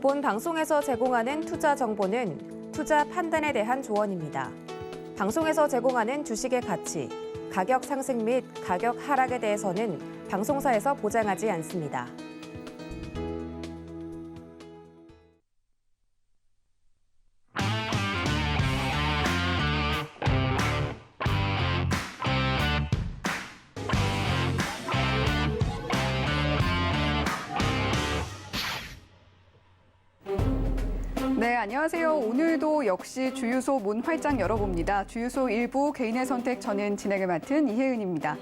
본 방송에서 제공하는 투자 정보는 투자 판단에 대한 조언입니다. 방송에서 제공하는 주식의 가치, 가격 상승 및 가격 하락에 대해서는 방송사에서 보장하지 않습니다. 네, 안녕하세요. 오늘도 역시 주유소 문 활짝 열어봅니다. 주유소 1부 개인의 선택, 저는 진행을 맡은 이혜은입니다.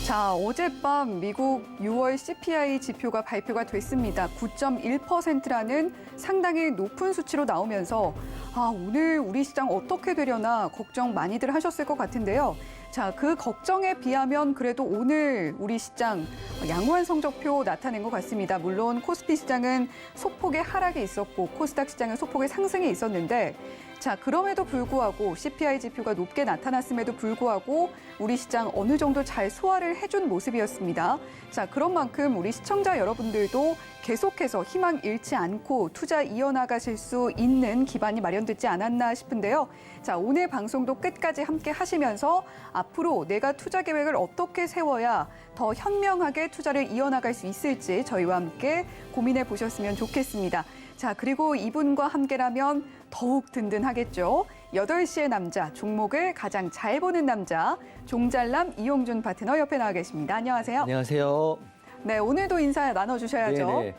자, 어젯밤 미국 6월 CPI 지표가 발표가 됐습니다. 9.1%라는 상당히 높은 수치로 나오면서 오늘 우리 시장 어떻게 되려나 걱정 많이들 하셨을 것 같은데요. 자, 그 걱정에 비하면 그래도 오늘 우리 시장 양호한 성적표 나타낸 것 같습니다. 물론 코스피 시장은 소폭의 하락이 있었고 코스닥 시장은 소폭의 상승이 있었는데 자, 그럼에도 불구하고 CPI 지표가 높게 나타났음에도 불구하고 우리 시장 어느 정도 잘 소화를 해준 모습이었습니다. 자, 그런 만큼 우리 시청자 여러분들도 계속해서 희망 잃지 않고 투자 이어나가실 수 있는 기반이 마련되지 않았나 싶은데요. 자, 오늘 방송도 끝까지 함께 하시면서 앞으로 내가 투자 계획을 어떻게 세워야 더 현명하게 투자를 이어나갈 수 있을지 저희와 함께 고민해 보셨으면 좋겠습니다. 자, 그리고 이분과 함께라면 더욱 든든하겠죠. 8시의 남자, 종목을 가장 잘 보는 남자, 종잘남 이용준 파트너 옆에 나와 계십니다. 안녕하세요. 안녕하세요. 네, 오늘도 인사 나눠주셔야죠. 네네.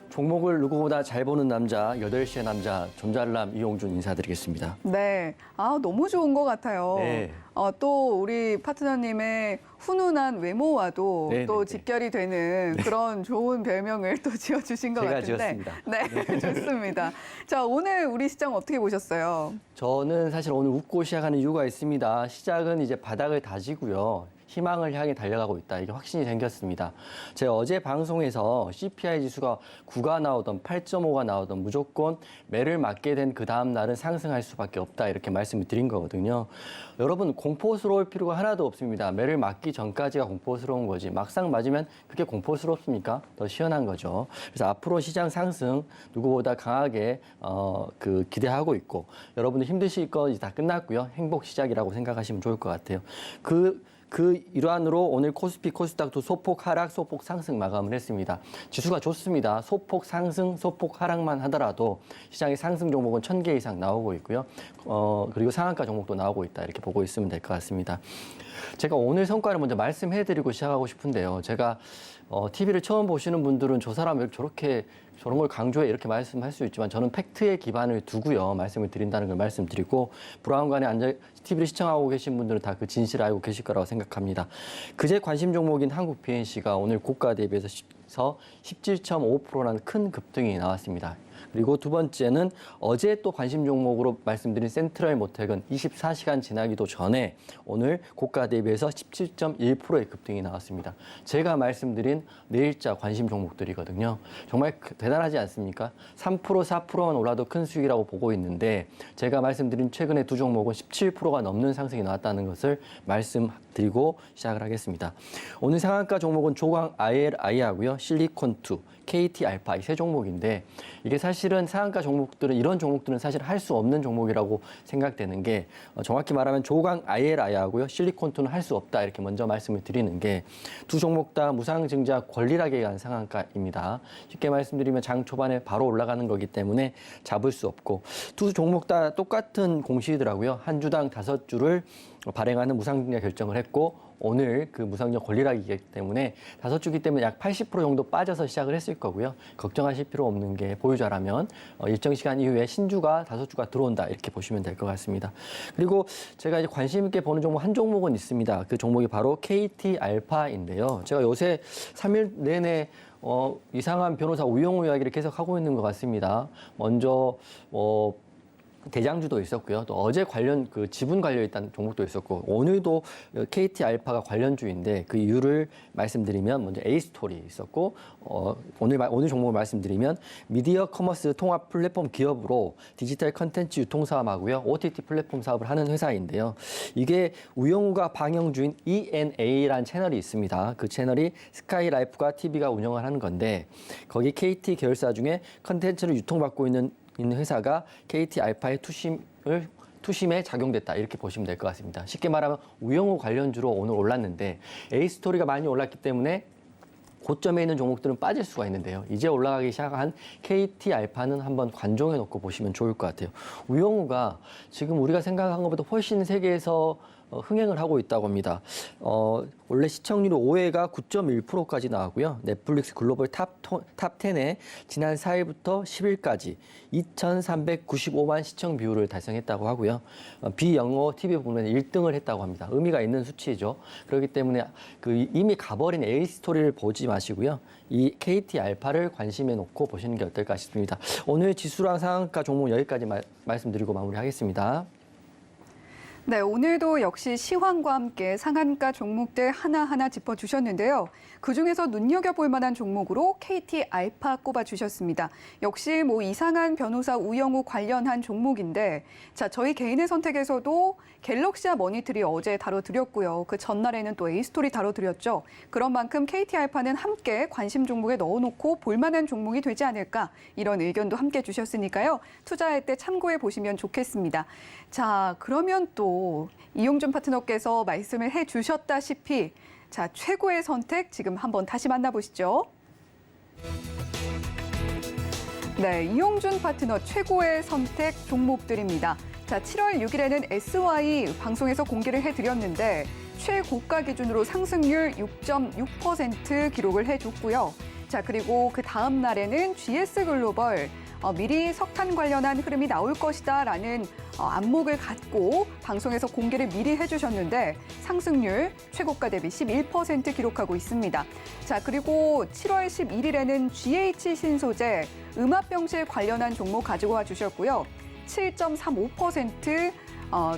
종목을 누구보다 잘 보는 남자, 8시의 남자, 종잘남 이용준 인사드리겠습니다. 네, 너무 좋은 것 같아요. 네. 또 우리 파트너님의 훈훈한 외모와도 네네네. 또 직결이 되는 그런 좋은 별명을 또 지어주신 것 제가 같은데. 지었습니다. 네, 좋습니다. 자, 오늘 우리 시장 어떻게 보셨어요? 저는 사실 오늘 웃고 시작하는 이유가 있습니다. 시작은 이제 바닥을 다지고요. 희망을 향해 달려가고 있다. 이게 확신이 생겼습니다. 제가 어제 방송에서 CPI 지수가 9가 나오던 8.5가 나오던 무조건 매를 맞게 된 그 다음 날은 상승할 수밖에 없다. 이렇게 말씀을 드린 거거든요. 여러분 공포스러울 필요가 하나도 없습니다. 매를 맞기 전까지가 공포스러운 거지. 막상 맞으면 그게 공포스럽습니까? 더 시원한 거죠. 그래서 앞으로 시장 상승 누구보다 강하게 기대하고 있고 여러분들 힘드실 거 이제 다 끝났고요. 행복 시작이라고 생각하시면 좋을 것 같아요. 그 일환으로 오늘 코스피, 코스닥도 소폭 하락, 소폭 상승 마감을 했습니다. 지수가 좋습니다. 소폭 상승, 소폭 하락만 하더라도 시장의 상승 종목은 1000개 이상 나오고 있고요. 그리고 상한가 종목도 나오고 있다. 이렇게 보고 있으면 될 것 같습니다. 제가 오늘 성과를 먼저 말씀해드리고 시작하고 싶은데요. 제가 TV를 처음 보시는 분들은 저 사람 왜 저런 걸 강조해 이렇게 말씀할 수 있지만 저는 팩트에 기반을 두고요. 말씀을 드린다는 걸 말씀드리고 브라운관에 앉아 TV를 시청하고 계신 분들은 다 그 진실을 알고 계실 거라고 생각합니다. 그제 관심 종목인 한국 PNC가 오늘 고가 대비해서 17.5%라는 큰 급등이 나왔습니다. 그리고 두 번째는 어제 또 관심 종목으로 말씀드린 센트럴 모텍은 24시간 지나기도 전에 오늘 고가 대비해서 17.1%의 급등이 나왔습니다. 제가 말씀드린 내일자 관심 종목들이거든요. 정말 대단하지 않습니까? 3%, 4%만 올라도 큰 수익이라고 보고 있는데 제가 말씀드린 최근에 두 종목은 17%가 넘는 상승이 나왔다는 것을 말씀드리고 시작을 하겠습니다. 오늘 상한가 종목은 조광 ILI하고요. 실리콘2, KT 알파 이 세 종목인데 이게 사실은 상한가 종목들은 이런 종목들은 사실 할 수 없는 종목이라고 생각되는 게 정확히 말하면 조광 ILI하고요. 실리콘2는 할 수 없다 이렇게 먼저 말씀을 드리는 게 두 종목 다 무상증자 권리락에 의한 상한가입니다. 쉽게 말씀드리면 장 초반에 바로 올라가는 거기 때문에 잡을 수 없고 두 종목 다 똑같은 공시더라고요. 한 주당 5주를 발행하는 무상증자 결정을 했고 오늘 그 무상증자 권리락이기 때문에 5주기 때문에 약 80% 정도 빠져서 시작을 했을 거고요. 걱정하실 필요 없는 게 보유자라면 일정 시간 이후에 신주가 5주가 들어온다 이렇게 보시면 될 것 같습니다. 그리고 제가 이제 관심 있게 보는 종목 한 종목은 있습니다. 그 종목이 바로 KT 알파인데요. 제가 요새 3일 내내 이상한 변호사 우영우 이야기를 계속 하고 있는 것 같습니다. 먼저 대장주도 있었고요. 또 어제 관련 그 지분 관련 있다는 종목도 있었고 오늘도 KT 알파가 관련주인데 그 이유를 말씀드리면 먼저 A스토리 있었고 오늘 종목을 말씀드리면 미디어 커머스 통합 플랫폼 기업으로 디지털 컨텐츠 유통 사업하고요. OTT 플랫폼 사업을 하는 회사인데요. 이게 우영우가 방영주인 ENA라는 채널이 있습니다. 그 채널이 스카이라이프가 TV가 운영을 하는 건데 거기 KT 계열사 중에 컨텐츠를 유통받고 있는 회사가 KT 알파의 투심에 작용됐다 이렇게 보시면 될 것 같습니다. 쉽게 말하면 우영우 관련주로 오늘 올랐는데 A스토리가 많이 올랐기 때문에 고점에 있는 종목들은 빠질 수가 있는데요. 이제 올라가기 시작한 KT 알파는 한번 관종해 놓고 보시면 좋을 것 같아요. 우영우가 지금 우리가 생각한 것보다 훨씬 세계에서 흥행을 하고 있다고 합니다. 원래 시청률이 5회가 9.1%까지 나왔고요. 넷플릭스 글로벌 탑 10에 지난 4일부터 10일까지 2,395만 시청 비율을 달성했다고 하고요. 비영어 TV 부분에 1등을 했다고 합니다. 의미가 있는 수치죠. 그렇기 때문에 이미 가버린 A스토리를 보지 마시고요. 이 KT 알파를 관심에 놓고 보시는 게 어떨까 싶습니다. 오늘 지수랑 상한가 종목 여기까지 말씀드리고 마무리하겠습니다. 네, 오늘도 역시 시황과 함께 상한가 종목들 하나하나 짚어주셨는데요. 그중에서 눈여겨볼 만한 종목으로 KT 알파 꼽아주셨습니다. 역시 이상한 변호사 우영우 관련한 종목인데 자, 저희 개인의 선택에서도 갤럭시와 머니트리 어제 다뤄드렸고요. 그 전날에는 또 A스토리 다뤄드렸죠. 그런 만큼 KT 알파는 함께 관심 종목에 넣어놓고 볼만한 종목이 되지 않을까 이런 의견도 함께 주셨으니까요. 투자할 때 참고해 보시면 좋겠습니다. 자, 그러면 또 이용준 파트너께서 말씀을 해주셨다시피 자, 최고의 선택 지금 한번 다시 만나보시죠. 네, 이용준 파트너 최고의 선택 종목들입니다. 자, 7월 6일에는 SY 방송에서 공개를 해드렸는데 최고가 기준으로 상승률 6.6% 기록을 해줬고요. 자, 그리고 그 다음 날에는 GS글로벌 미리 석탄 관련한 흐름이 나올 것이다라는 안목을 갖고 방송에서 공개를 미리 해주셨는데 상승률 최고가 대비 11% 기록하고 있습니다. 자, 그리고 7월 11일에는 GH신소재 음압병실 관련한 종목 가지고 와주셨고요. 7.35%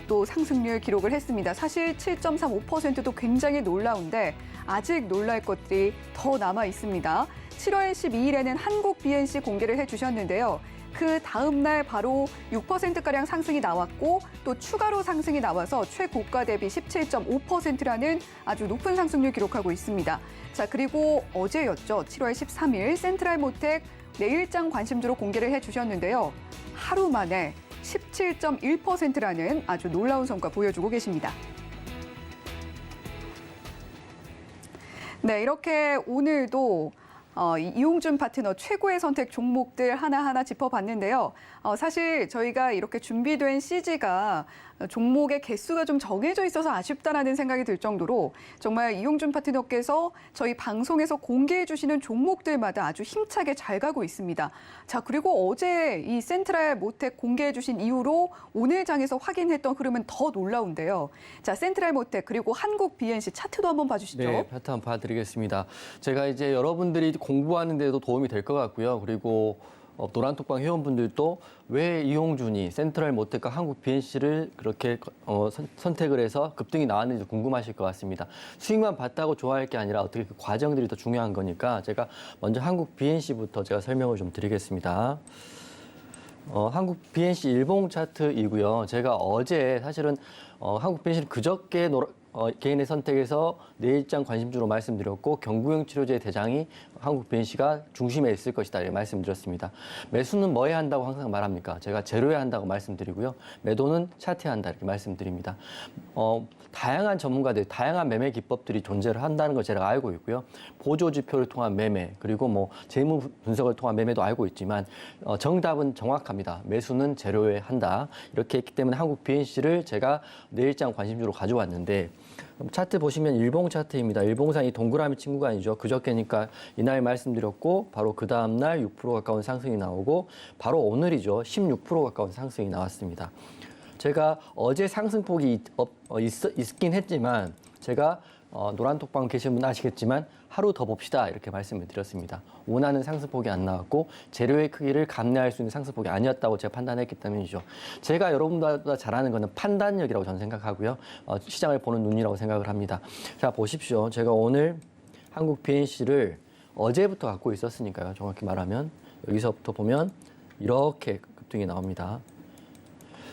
또 상승률 기록을 했습니다. 사실 7.35%도 굉장히 놀라운데 아직 놀랄 것들이 더 남아 있습니다. 7월 12일에는 한국 BNC 공개를 해주셨는데요. 그 다음 날 바로 6%가량 상승이 나왔고 또 추가로 상승이 나와서 최고가 대비 17.5%라는 아주 높은 상승률 기록하고 있습니다. 자, 그리고 어제였죠. 7월 13일 센트럴모텍 내일장 관심주로 공개를 해주셨는데요. 하루 만에 17.1%라는 아주 놀라운 성과 보여주고 계십니다. 네, 이렇게 오늘도 이용준 파트너 최고의 선택 종목들 하나하나 짚어봤는데요. 사실 저희가 이렇게 준비된 CG가 종목의 개수가 좀 정해져 있어서 아쉽다라는 생각이 들 정도로 정말 이용준 파트너께서 저희 방송에서 공개해 주시는 종목들마다 아주 힘차게 잘 가고 있습니다. 자, 그리고 어제 이 센트럴모텍 공개해 주신 이후로 오늘 장에서 확인했던 흐름은 더 놀라운데요. 자, 센트럴모텍 그리고 한국 BNC 차트도 한번 봐주시죠. 네, 차트 한번 봐드리겠습니다. 제가 이제 여러분들이 공부하는 데도 도움이 될 것 같고요. 그리고 노란톡방 회원분들도 왜 이용준이 센트럴모텍과 한국 BNC를 그렇게 선택을 해서 급등이 나왔는지 궁금하실 것 같습니다. 수익만 봤다고 좋아할 게 아니라 어떻게 그 과정들이 더 중요한 거니까 제가 먼저 한국 BNC부터 제가 설명을 좀 드리겠습니다. 한국 BNC 일봉 차트이고요. 제가 어제 사실은 한국 BNC를 그저께 개인의 선택에서 내일장 관심주로 말씀드렸고 경구용 치료제 대장이 한국 BNC가 중심에 있을 것이다 이렇게 말씀드렸습니다. 매수는 뭐 해야 한다고 항상 말합니까? 제가 제로해야 한다고 말씀드리고요. 매도는 차트해야 한다 이렇게 말씀드립니다. 다양한 전문가들, 다양한 매매 기법들이 존재를 한다는 걸 제가 알고 있고요. 보조 지표를 통한 매매, 그리고 재무 분석을 통한 매매도 알고 있지만 정답은 정확합니다. 매수는 제로해야 한다. 이렇게 했기 때문에 한국 BNC를 제가 내일장 관심주로 가져왔는데 차트 보시면 일봉 차트입니다. 일봉상 이 동그라미 친구가 아니죠. 그저께니까 이날 말씀드렸고 바로 그 다음 날 6% 가까운 상승이 나오고 바로 오늘이죠. 16% 가까운 상승이 나왔습니다. 제가 어제 상승폭이 있긴 했지만 제가 노란톡방 계신 분 아시겠지만 하루 더 봅시다 이렇게 말씀을 드렸습니다. 원하는 상승폭이 안 나왔고 재료의 크기를 감내할 수 있는 상승폭이 아니었다고 제가 판단했기 때문이죠. 제가 여러분보다 잘하는 거는 판단력이라고 저는 생각하고요. 시장을 보는 눈이라고 생각을 합니다. 자, 보십시오. 제가 오늘 한국 BNC를 어제부터 갖고 있었으니까요. 정확히 말하면 여기서부터 보면 이렇게 급등이 나옵니다.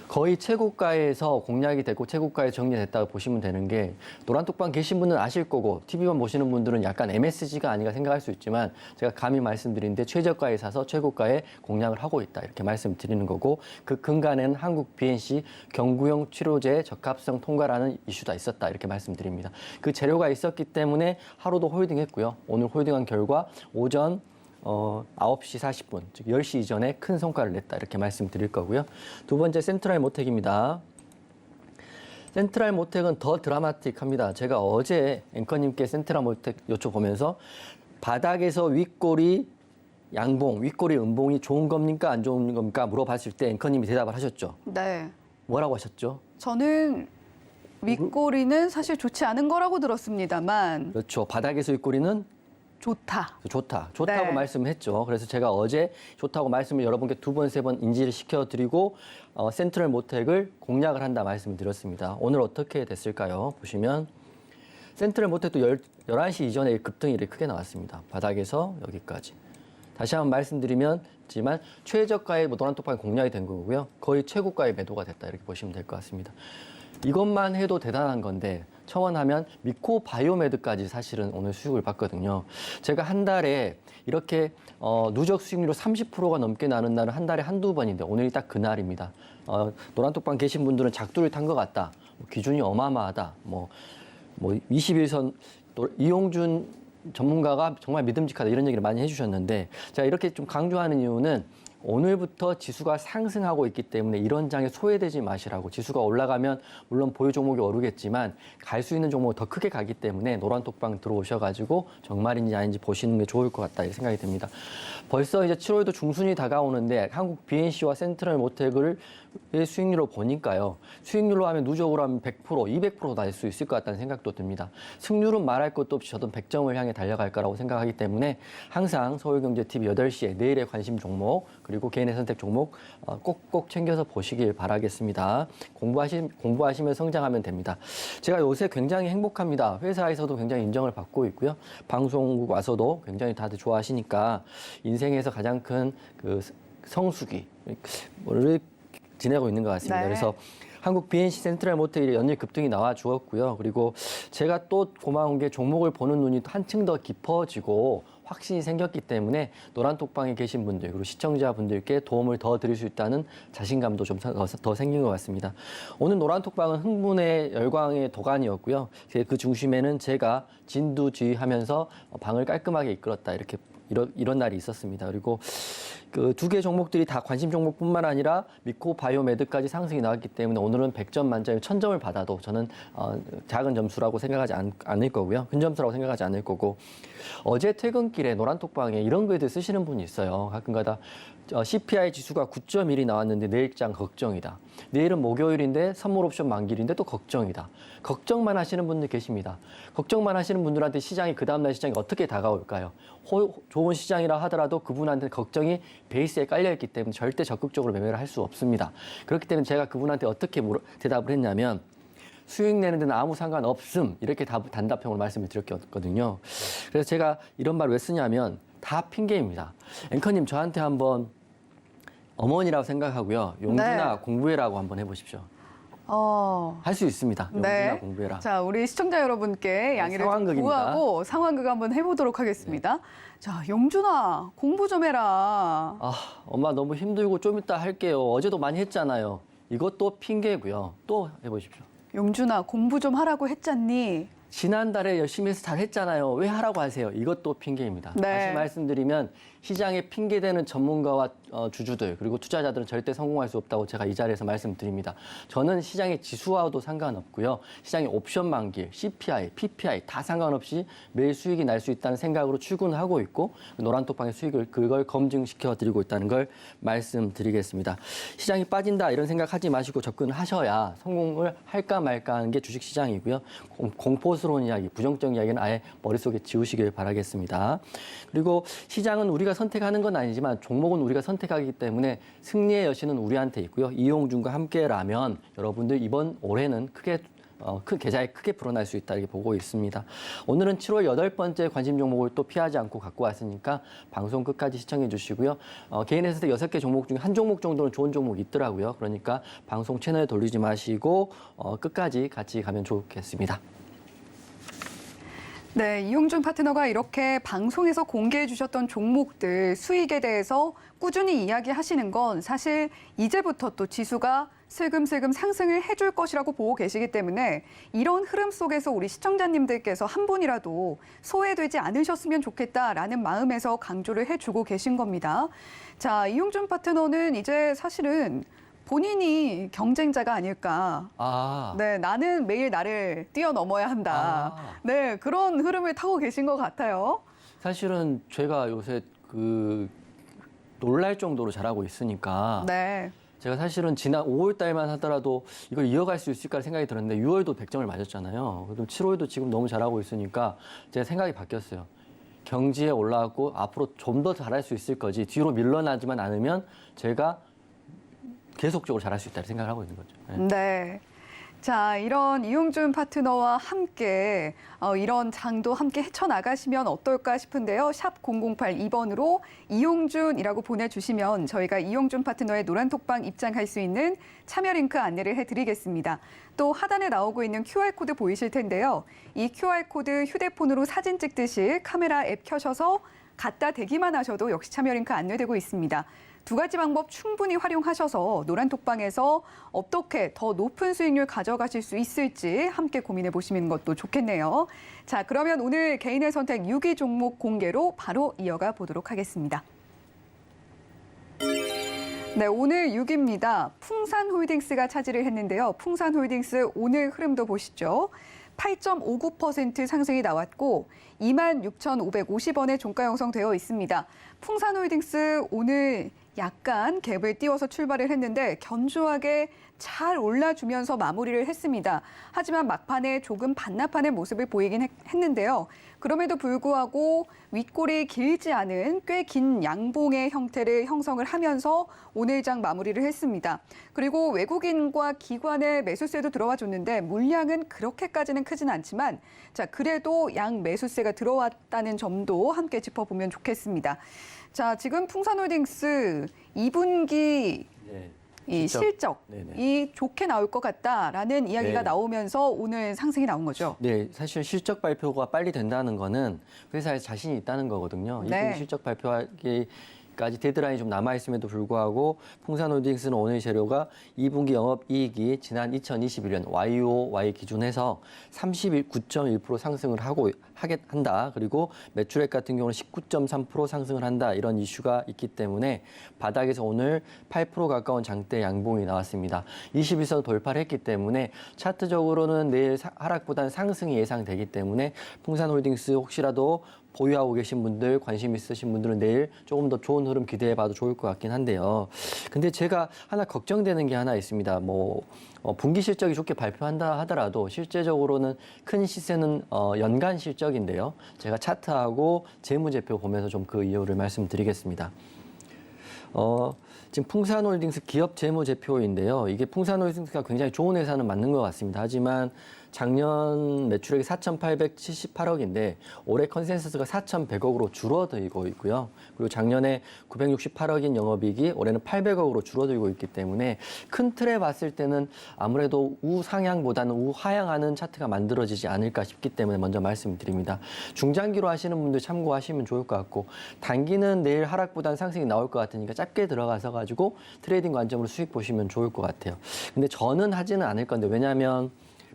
거의 최고가에서 공략이 됐고 최고가에 정리됐다고 보시면 되는 게 노란톡방 계신 분은 아실 거고 TV만 보시는 분들은 약간 MSG가 아닌가 생각할 수 있지만 제가 감히 말씀드리는데 최저가에 사서 최고가에 공략을 하고 있다 이렇게 말씀드리는 거고 그 근간에는 한국 BNC 경구용 치료제 적합성 통과라는 이슈가 있었다 이렇게 말씀드립니다. 그 재료가 있었기 때문에 하루도 홀딩했고요. 오늘 홀딩한 결과 오전 9시 40분, 즉 10시 이전에 큰 성과를 냈다 이렇게 말씀드릴 거고요. 두 번째 센트럴 모텍입니다. 센트럴 모텍은 더 드라마틱합니다. 제가 어제 앵커님께 센트럴 모텍 여쭤보면서 바닥에서 윗꼬리 양봉, 윗꼬리 음봉이 좋은 겁니까 안 좋은 겁니까 물어봤을 때 앵커님이 대답을 하셨죠. 네. 뭐라고 하셨죠? 저는 윗꼬리는 사실 좋지 않은 거라고 들었습니다만 그렇죠. 바닥에서 윗꼬리는 좋다고 네. 말씀했죠. 그래서 제가 어제 좋다고 말씀을 여러분께 두 번, 세 번 인지를 시켜드리고 센트럴 모텍을 공략을 한다 말씀을 드렸습니다. 오늘 어떻게 됐을까요? 보시면 센트럴 모텍도 11시 이전에 급등이 이렇게 크게 나왔습니다. 바닥에서 여기까지. 다시 한번 말씀드리면 최저가의 노란톡방이 공략이 된 거고요. 거의 최고가의 매도가 됐다 이렇게 보시면 될 것 같습니다. 이것만 해도 대단한 건데 첨언하면 미코바이오메드까지 사실은 오늘 수익을 봤거든요. 제가 한 달에 이렇게 누적 수익률로 30%가 넘게 나는 날은 한 달에 한두 번인데 오늘이 딱 그날입니다. 노란톡방 계신 분들은 작두를 탄 것 같다. 기준이 어마어마하다. 21선 이용준 전문가가 정말 믿음직하다 이런 얘기를 많이 해주셨는데 제가 이렇게 좀 강조하는 이유는 오늘부터 지수가 상승하고 있기 때문에 이런 장에 소외되지 마시라고. 지수가 올라가면 물론 보유 종목이 오르겠지만 갈 수 있는 종목이 더 크게 가기 때문에 노란톡방 들어오셔가지고 정말인지 아닌지 보시는 게 좋을 것 같다 이 생각이 듭니다. 벌써 이제 7월도 중순이 다가오는데 한국 BNC와 센트럴 모텍을 수익률로 보니까요. 수익률로 하면 누적으로 하면 100%, 200% 날 수 있을 것 같다는 생각도 듭니다. 승률은 말할 것도 없이 저도 100점을 향해 달려갈 거라고 생각하기 때문에 항상 서울경제TV 8시에 내일의 관심 종목 그리고 개인의 선택 종목 꼭꼭 챙겨서 보시길 바라겠습니다. 공부하시면 성장하면 됩니다. 제가 요새 굉장히 행복합니다. 회사에서도 굉장히 인정을 받고 있고요. 방송국 와서도 굉장히 다들 좋아하시니까 인생에서 가장 큰 그 성수기를 지내고 있는 것 같습니다. 네. 그래서 한국 BNC 센트럴 모텍이 연일 급등이 나와 주었고요. 그리고 제가 또 고마운 게 종목을 보는 눈이 한층 더 깊어지고 확신이 생겼기 때문에 노란톡방에 계신 분들 그리고 시청자분들께 도움을 더 드릴 수 있다는 자신감도 좀 더 생긴 것 같습니다. 오늘 노란톡방은 흥분의 열광의 도가니였고요. 그 중심에는 제가 진두지휘하면서 방을 깔끔하게 이끌었다 이런 날이 있었습니다. 그리고 그 두 개 종목들이 다 관심 종목뿐만 아니라 미코바이오메드까지 상승이 나왔기 때문에 오늘은 100점 만점에 1000점을 받아도 저는 작은 점수라고 생각하지 않을 거고요. 큰 점수라고 생각하지 않을 거고 어제 퇴근길에 노란톡방에 이런 글들 쓰시는 분이 있어요. 가끔가다 CPI 지수가 9.1이 나왔는데 내일장 걱정이다. 내일은 목요일인데 선물 옵션 만기일인데 또 걱정이다. 걱정만 하시는 분들 계십니다. 걱정만 하시는 분들한테 시장이 그 다음날 시장이 어떻게 다가올까요? 좋은 시장이라 하더라도 그분한테 걱정이 베이스에 깔려있기 때문에 절대 적극적으로 매매를 할 수 없습니다. 그렇기 때문에 제가 그분한테 어떻게 대답을 했냐면 수익 내는 데는 아무 상관없음 이렇게 단답형으로 말씀을 드렸거든요. 그래서 제가 이런 말을 왜 쓰냐면 다 핑계입니다. 앵커님 저한테 한번 어머니라고 생각하고요. 용준아 네. 공부해라고 한번 해보십시오. 할 수 있습니다. 용준아 네. 공부해라. 자, 우리 시청자 여러분께 양해를 좀 상황극입니다. 구하고 상황극 한번 해보도록 하겠습니다. 자, 용준아, 공부 좀 해라. 엄마 너무 힘들고 좀 이따 할게요. 어제도 많이 했잖아요. 이것도 핑계고요. 또 해보십시오. 용준아, 공부 좀 하라고 했잖니? 지난달에 열심히 해서 잘했잖아요. 왜 하라고 하세요? 이것도 핑계입니다. 네. 다시 말씀드리면 시장에 핑계대는 전문가와 주주들 그리고 투자자들은 절대 성공할 수 없다고 제가 이 자리에서 말씀드립니다. 저는 시장의 지수와도 상관없고요. 시장의 옵션 만기, CPI, PPI 다 상관없이 매일 수익이 날 수 있다는 생각으로 출근하고 있고 노란톡방의 수익을 그걸 검증시켜 드리고 있다는 걸 말씀드리겠습니다. 시장이 빠진다 이런 생각하지 마시고 접근하셔야 성공을 할까 말까 하는 게 주식시장이고요. 공포 공포스러운 이야기, 부정적 이야기는 아예 머릿속에 지우시길 바라겠습니다. 그리고 시장은 우리가 선택하는 건 아니지만 종목은 우리가 선택하기 때문에 승리의 여신은 우리한테 있고요. 이용준과 함께라면 여러분들 이번 올해는 큰 계좌에 크게 불어날 수 있다 이렇게 보고 있습니다. 오늘은 7월 8번째 관심 종목을 또 피하지 않고 갖고 왔으니까 방송 끝까지 시청해 주시고요. 개인의 선택 6개 종목 중에 한 종목 정도는 좋은 종목이 있더라고요. 그러니까 방송 채널 돌리지 마시고 끝까지 같이 가면 좋겠습니다. 네, 이용준 파트너가 이렇게 방송에서 공개해 주셨던 종목들 수익에 대해서 꾸준히 이야기하시는 건 사실 이제부터 또 지수가 슬금슬금 상승을 해줄 것이라고 보고 계시기 때문에 이런 흐름 속에서 우리 시청자님들께서 한 분이라도 소외되지 않으셨으면 좋겠다라는 마음에서 강조를 해주고 계신 겁니다. 자, 이용준 파트너는 이제 사실은 본인이 경쟁자가 아닐까. 네, 나는 매일 나를 뛰어넘어야 한다. 네, 그런 흐름을 타고 계신 것 같아요. 사실은 제가 요새 놀랄 정도로 잘하고 있으니까 네. 제가 사실은 지난 5월 달만 하더라도 이걸 이어갈 수 있을까 생각이 들었는데 6월도 100점을 맞았잖아요. 그럼 7월도 지금 너무 잘하고 있으니까 제 생각이 바뀌었어요. 경지에 올라왔고 앞으로 좀 더 잘할 수 있을 거지. 뒤로 밀려나지만 않으면 제가 계속적으로 잘할 수 있다고 생각을 하고 있는 거죠. 네. 네. 자, 이런 이용준 파트너와 함께 이런 장도 함께 헤쳐나가시면 어떨까 싶은데요. 샵 0082번으로 이용준이라고 보내주시면 저희가 이용준 파트너의 노란톡방 입장할 수 있는 참여 링크 안내를 해드리겠습니다. 또 하단에 나오고 있는 QR코드 보이실 텐데요. 이 QR코드 휴대폰으로 사진 찍듯이 카메라 앱 켜셔서 갖다 대기만 하셔도 역시 참여 링크 안내되고 있습니다. 두 가지 방법 충분히 활용하셔서 노란톡방에서 어떻게 더 높은 수익률 가져가실 수 있을지 함께 고민해 보시는 것도 좋겠네요. 자, 그러면 오늘 개인의 선택 6위 종목 공개로 바로 이어가 보도록 하겠습니다. 네, 오늘 6위입니다. 풍산홀딩스가 차지를 했는데요. 풍산홀딩스 오늘 흐름도 보시죠. 8.59% 상승이 나왔고 26,550원에 종가 형성되어 있습니다. 풍산홀딩스 오늘 약간 갭을 띄워서 출발을 했는데 견조하게 잘 올라주면서 마무리를 했습니다. 하지만 막판에 조금 반납하는 모습을 보이긴 했는데요. 그럼에도 불구하고 윗골이 길지 않은 꽤 긴 양봉의 형태를 형성을 하면서 오늘 장 마무리를 했습니다. 그리고 외국인과 기관의 매수세도 들어와 줬는데 물량은 그렇게까지는 크진 않지만 자, 그래도 양 매수세가 들어왔다는 점도 함께 짚어보면 좋겠습니다. 자, 지금 풍산홀딩스 2분기 이 실적이 좋게 나올 것 같다라는 이야기가 나오면서 오늘 상승이 나온 거죠. 네, 사실 실적 발표가 빨리 된다는 거는 회사에 자신이 있다는 거거든요. 이분기 실적 발표하기까지 데드라인이 좀 남아있음에도 불구하고 풍산홀딩스는 오늘 재료가 2분기 영업이익이 지난 2021년 YoY 기준해서 39.1% 상승을 한다. 그리고 매출액 같은 경우는 19.3% 상승을 한다. 이런 이슈가 있기 때문에 바닥에서 오늘 8% 가까운 장대 양봉이 나왔습니다. 21선 돌파를 했기 때문에 차트적으로는 내일 하락보다는 상승이 예상되기 때문에 풍산홀딩스 혹시라도 보유하고 계신 분들, 관심 있으신 분들은 내일 조금 더 좋은 흐름 기대해봐도 좋을 것 같긴 한데요. 근데 제가 하나 걱정되는 게 하나 있습니다. 분기 실적이 좋게 발표한다 하더라도 실제적으로는 큰 시세는 연간 실적인데요. 제가 차트하고 재무제표 보면서 좀 그 이유를 말씀드리겠습니다. 지금 풍산홀딩스 기업 재무제표인데요. 이게 풍산홀딩스가 굉장히 좋은 회사는 맞는 것 같습니다. 하지만 작년 매출액이 4,878억인데 올해 컨센서스가 4,100억으로 줄어들고 있고요. 그리고 작년에 968억인 영업이익이 올해는 800억으로 줄어들고 있기 때문에 큰 틀에 봤을 때는 아무래도 우상향보다는 우하향하는 차트가 만들어지지 않을까 싶기 때문에 먼저 말씀드립니다. 중장기로 하시는 분들 참고하시면 좋을 것 같고 단기는 내일 하락보다는 상승이 나올 것 같으니까 짧게 들어가서 가지고 트레이딩 관점으로 수익 보시면 좋을 것 같아요. 근데 저는 하지는 않을 건데 왜냐하면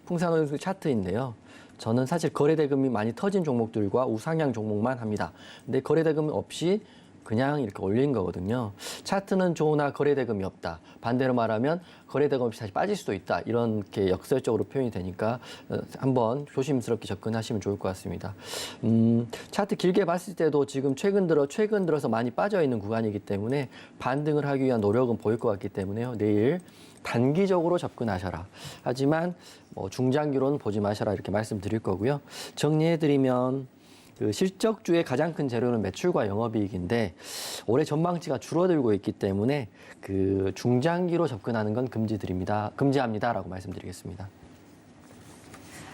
풍산홀딩스 차트인데요. 저는 사실 거래대금이 많이 터진 종목들과 우상향 종목만 합니다. 근데 거래대금 없이 그냥 이렇게 올린 거거든요. 차트는 좋으나 거래대금이 없다. 반대로 말하면 거래대금 없이 다시 빠질 수도 있다. 이렇게 역설적으로 표현이 되니까 한번 조심스럽게 접근하시면 좋을 것 같습니다. 차트 길게 봤을 때도 지금 최근 들어서 많이 빠져 있는 구간이기 때문에 반등을 하기 위한 노력은 보일 것 같기 때문에요. 내일 단기적으로 접근하셔라. 하지만 뭐 중장기로는 보지 마셔라 이렇게 말씀드릴 거고요. 정리해드리면 그 실적주의 가장 큰 재료는 매출과 영업이익인데 올해 전망치가 줄어들고 있기 때문에 그 중장기로 접근하는 건 금지합니다라고 말씀드리겠습니다.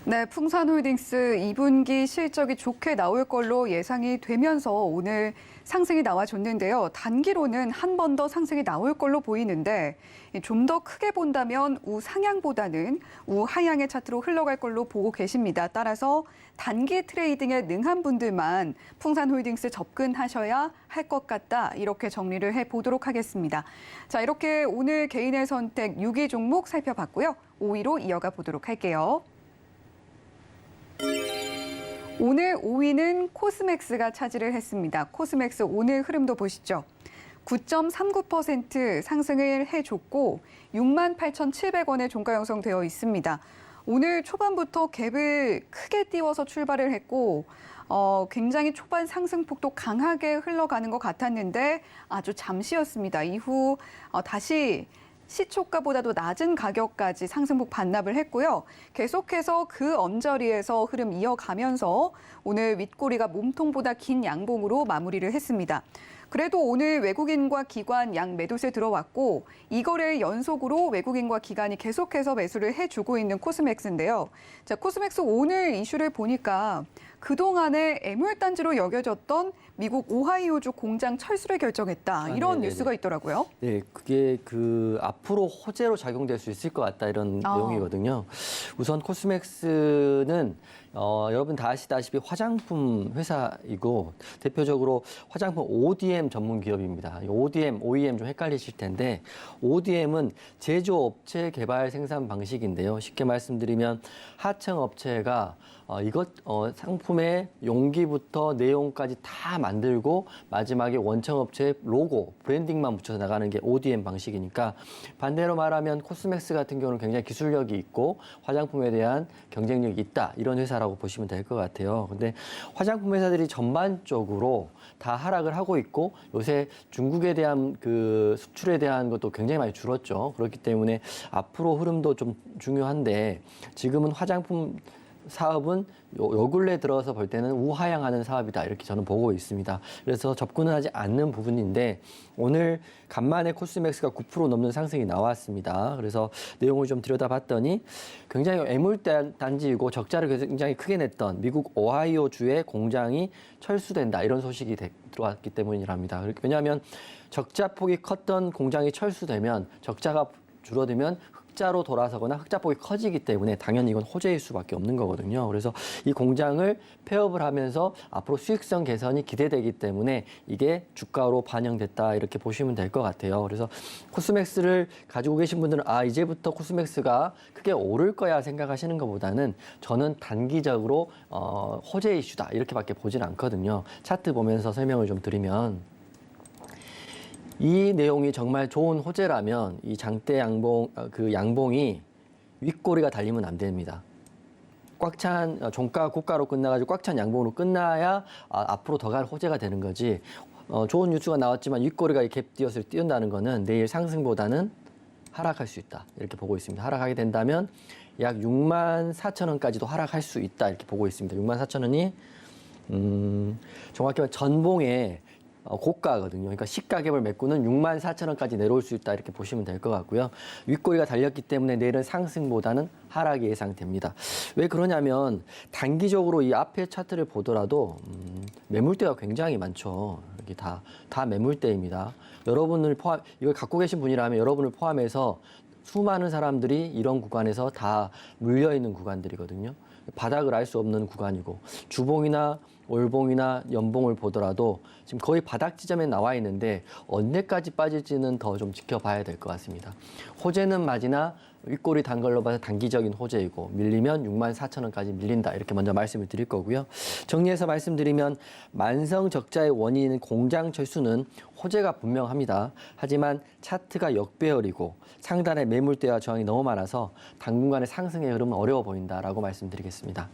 네, 풍산홀딩스 2분기 실적이 좋게 나올 걸로 예상이 되면서 오늘 상승이 나와줬는데요. 단기로는 한 번 더 상승이 나올 걸로 보이는데 좀 더 크게 본다면 우상향보다는 우하향의 차트로 흘러갈 걸로 보고 계십니다. 따라서 단기 트레이딩에 능한 분들만 풍산홀딩스 접근하셔야 할 것 같다. 이렇게 정리를 해보도록 하겠습니다. 자, 이렇게 오늘 개인의 선택 6위 종목 살펴봤고요. 5위로 이어가 보도록 할게요. 오늘 5위는 코스맥스가 차지를 했습니다. 코스맥스 오늘 흐름도 보시죠. 9.39% 상승을 해줬고 68,700원에 종가 형성되어 있습니다. 오늘 초반부터 갭을 크게 띄워서 출발을 했고 굉장히 초반 상승폭도 강하게 흘러가는 것 같았는데 아주 잠시였습니다. 이후 다시 시초가보다도 낮은 가격까지 상승폭 반납을 했고요. 계속해서 그 언저리에서 흐름 이어가면서 오늘 윗꼬리가 몸통보다 긴 양봉으로 마무리를 했습니다. 그래도 오늘 외국인과 기관 양 매도세 들어왔고 이 거래일 연속으로 외국인과 기관이 계속해서 매수를 해주고 있는 코스맥스인데요. 자, 코스맥스 오늘 이슈를 보니까 그동안의 애물단지로 여겨졌던 미국 오하이오주 공장 철수를 결정했다. 이런 뉴스가 있더라고요. 네, 그게 앞으로 호재로 작용될 수 있을 것 같다 이런 내용이거든요. 우선 코스맥스는 여러분 다 아시다시피 화장품 회사이고 대표적으로 화장품 ODM 전문 기업입니다. OEM 좀 헷갈리실 텐데 ODM은 제조업체 개발 생산 방식인데요. 쉽게 말씀드리면 하청업체가 상품의 용기부터 내용까지 다 만들고 마지막에 원청업체의 로고, 브랜딩만 붙여서 나가는 게 ODM 방식이니까 반대로 말하면 코스맥스 같은 경우는 굉장히 기술력이 있고 화장품에 대한 경쟁력이 있다. 이런 회사라고 보시면 될 것 같아요. 근데 화장품 회사들이 전반적으로 다 하락을 하고 있고 요새 중국에 대한 그 수출에 대한 것도 굉장히 많이 줄었죠. 그렇기 때문에 앞으로 흐름도 좀 중요한데 지금은 화장품 사업은 요 근래 들어서 볼 때는 우하향하는 사업이다 이렇게 저는 보고 있습니다. 그래서 접근은 하지 않는 부분인데 오늘 간만에 코스맥스가 9% 넘는 상승이 나왔습니다. 그래서 내용을 좀 들여다봤더니 굉장히 애물단지이고 적자를 굉장히 크게 냈던 미국 오하이오주의 공장이 철수된다 이런 소식이 들어왔기 때문이랍니다. 왜냐하면 적자폭이 컸던 공장이 철수되면 적자가 줄어들면 흑자로 돌아서거나 흑자폭이 커지기 때문에 당연히 이건 호재일 수밖에 없는 거거든요. 그래서 이 공장을 폐업을 하면서 앞으로 수익성 개선이 기대되기 때문에 이게 주가로 반영됐다 이렇게 보시면 될 것 같아요. 그래서 코스맥스를 가지고 계신 분들은 이제부터 코스맥스가 크게 오를 거야 생각하시는 것보다는 저는 단기적으로 호재 이슈다 이렇게밖에 보진 않거든요. 차트 보면서 설명을 좀 드리면 이 내용이 정말 좋은 호재라면 이 장대 양봉이 윗꼬리가 달리면 안 됩니다. 꽉 찬 종가 고가로 끝나가지고 꽉 찬 양봉으로 끝나야 앞으로 더 갈 호재가 되는 거지. 좋은 뉴스가 나왔지만 윗꼬리가 갭 띄어서 띄운다는 거는 내일 상승보다는 하락할 수 있다 이렇게 보고 있습니다. 하락하게 된다면 약 64,000원까지도 하락할 수 있다 이렇게 보고 있습니다. 64,000원이 정확히 말하면 전봉의 고가거든요. 그러니까 시가갭을 메꾸는 64,000원까지 내려올 수 있다 이렇게 보시면 될 것 같고요. 윗꼬리가 달렸기 때문에 내일은 상승보다는 하락이 예상됩니다. 왜 그러냐면 단기적으로 이 앞에 차트를 보더라도 매물대가 굉장히 많죠. 여기 다 매물대입니다. 여러분을 이걸 갖고 계신 분이라면 여러분을 포함해서 수많은 사람들이 이런 구간에서 다 물려 있는 구간들이거든요. 바닥을 알 수 없는 구간이고 주봉이나 월봉이나 연봉을 보더라도 지금 거의 바닥 지점에 나와 있는데 언제까지 빠질지는 더 좀 지켜봐야 될 것 같습니다. 호재는 맞으나 윗골이 단 걸로 봐서 단기적인 호재이고 밀리면 64,000원까지 밀린다. 이렇게 먼저 말씀을 드릴 거고요. 정리해서 말씀드리면 만성 적자의 원인인 공장 철수는 호재가 분명합니다. 하지만 차트가 역배열이고 상단에 매물대와 저항이 너무 많아서 당분간의 상승의 흐름은 어려워 보인다라고 말씀드리겠습니다.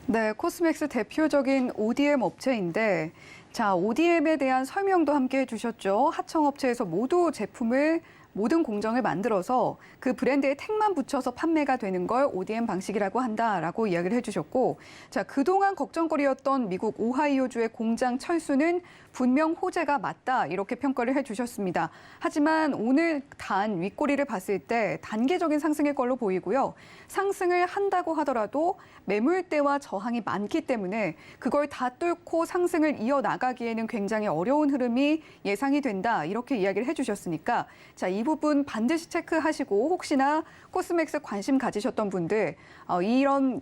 네, 코스맥스 대표적인 ODM 업체인데, 자, ODM에 대한 설명도 함께 해주셨죠. 하청업체에서 모든 공정을 만들어서 그 브랜드의 택만 붙여서 판매가 되는 걸 ODM 방식이라고 한다라고 이야기를 해주셨고, 자, 그동안 걱정거리였던 미국 오하이오주의 공장 철수는 분명 호재가 맞다 이렇게 평가를 해주셨습니다. 하지만 오늘 단 윗꼬리를 봤을 때 단계적인 상승일 걸로 보이고요. 상승을 한다고 하더라도 매물대와 저항이 많기 때문에 그걸 다 뚫고 상승을 이어나가기에는 굉장히 어려운 흐름이 예상이 된다 이렇게 이야기를 해주셨으니까 자, 이 부분 반드시 체크하시고 혹시나 코스맥스 관심 가지셨던 분들 이런